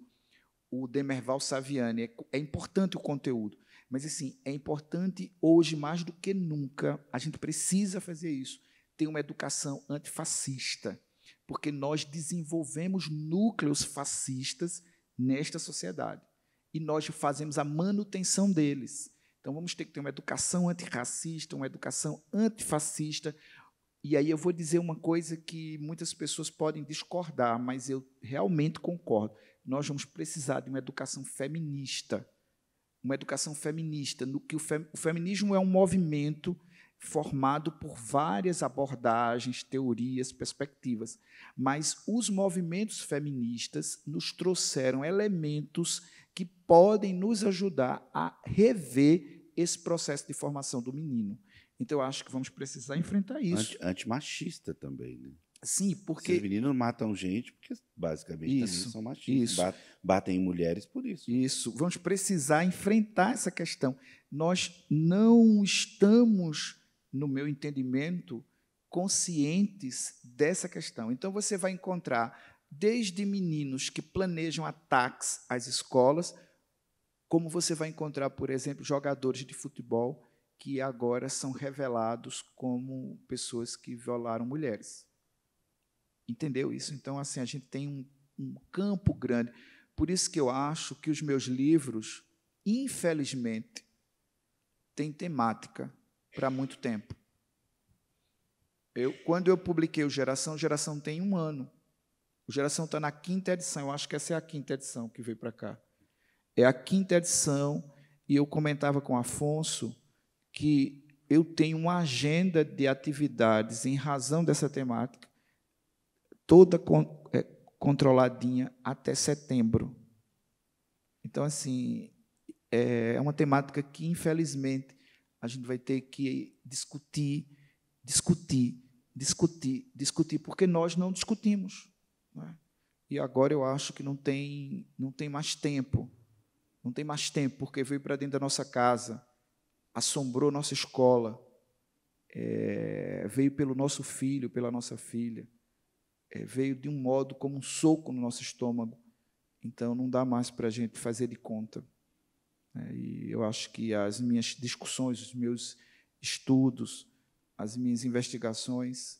Demerval Saviani, é importante o conteúdo, mas assim, é importante hoje mais do que nunca, a gente precisa fazer isso, ter uma educação antifascista, porque nós desenvolvemos núcleos fascistas nesta sociedade, e nós fazemos a manutenção deles. Então, vamos ter que ter uma educação antirracista, uma educação antifascista. E aí eu vou dizer uma coisa que muitas pessoas podem discordar, mas eu realmente concordo. Nós vamos precisar de uma educação feminista. Uma educação feminista, no que o feminismo é um movimento formado por várias abordagens, teorias, perspectivas. Mas os movimentos feministas nos trouxeram elementos que podem nos ajudar a rever esse processo de formação do menino. Então, eu acho que vamos precisar enfrentar isso. Antimachista também, né? Sim, porque... Os meninos matam gente porque, basicamente, também são machistas. Batem em mulheres por isso. Isso. Vamos precisar enfrentar essa questão. Nós não estamos, no meu entendimento, conscientes dessa questão. Então, você vai encontrar desde meninos que planejam ataques às escolas, como você vai encontrar, por exemplo, jogadores de futebol que agora são revelados como pessoas que violaram mulheres. Entendeu isso? Então, assim, a gente tem um campo grande. Por isso que eu acho que os meus livros, infelizmente, têm temática para muito tempo. Quando eu publiquei o Geração tem 1 ano. O Geração está na 5ª edição, eu acho que essa é a 5ª edição que veio para cá. É a 5ª edição, e eu comentava com o Afonso que eu tenho uma agenda de atividades em razão dessa temática, toda controladinha até setembro. Então, assim, é uma temática que, infelizmente, a gente vai ter que discutir, porque nós não discutimos. Não é? E agora eu acho que não tem mais tempo. Não tem mais tempo, porque veio para dentro da nossa casa, assombrou nossa escola, veio pelo nosso filho, pela nossa filha, veio de um modo como um soco no nosso estômago. Então, não dá mais para a gente fazer de conta. E eu acho que as minhas discussões, os meus estudos, as minhas investigações,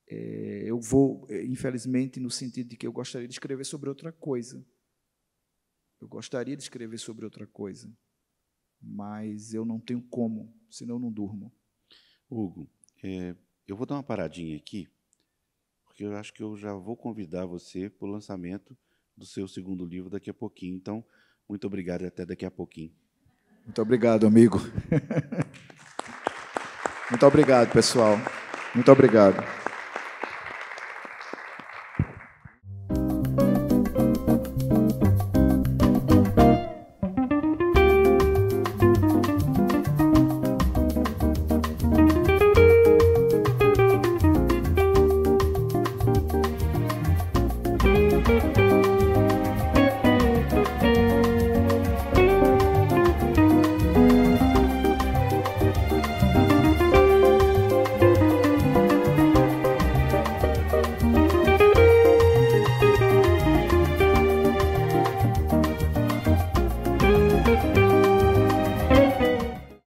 eu vou, infelizmente, no sentido de que eu gostaria de escrever sobre outra coisa. Eu gostaria de escrever sobre outra coisa, mas eu não tenho como, senão eu não durmo. Hugo, eu vou dar uma paradinha aqui, porque eu acho que eu já vou convidar você para o lançamento do seu 2º livro daqui a pouquinho. Então, muito obrigado e até daqui a pouquinho. Muito obrigado, amigo. Muito obrigado, pessoal. Muito obrigado. Música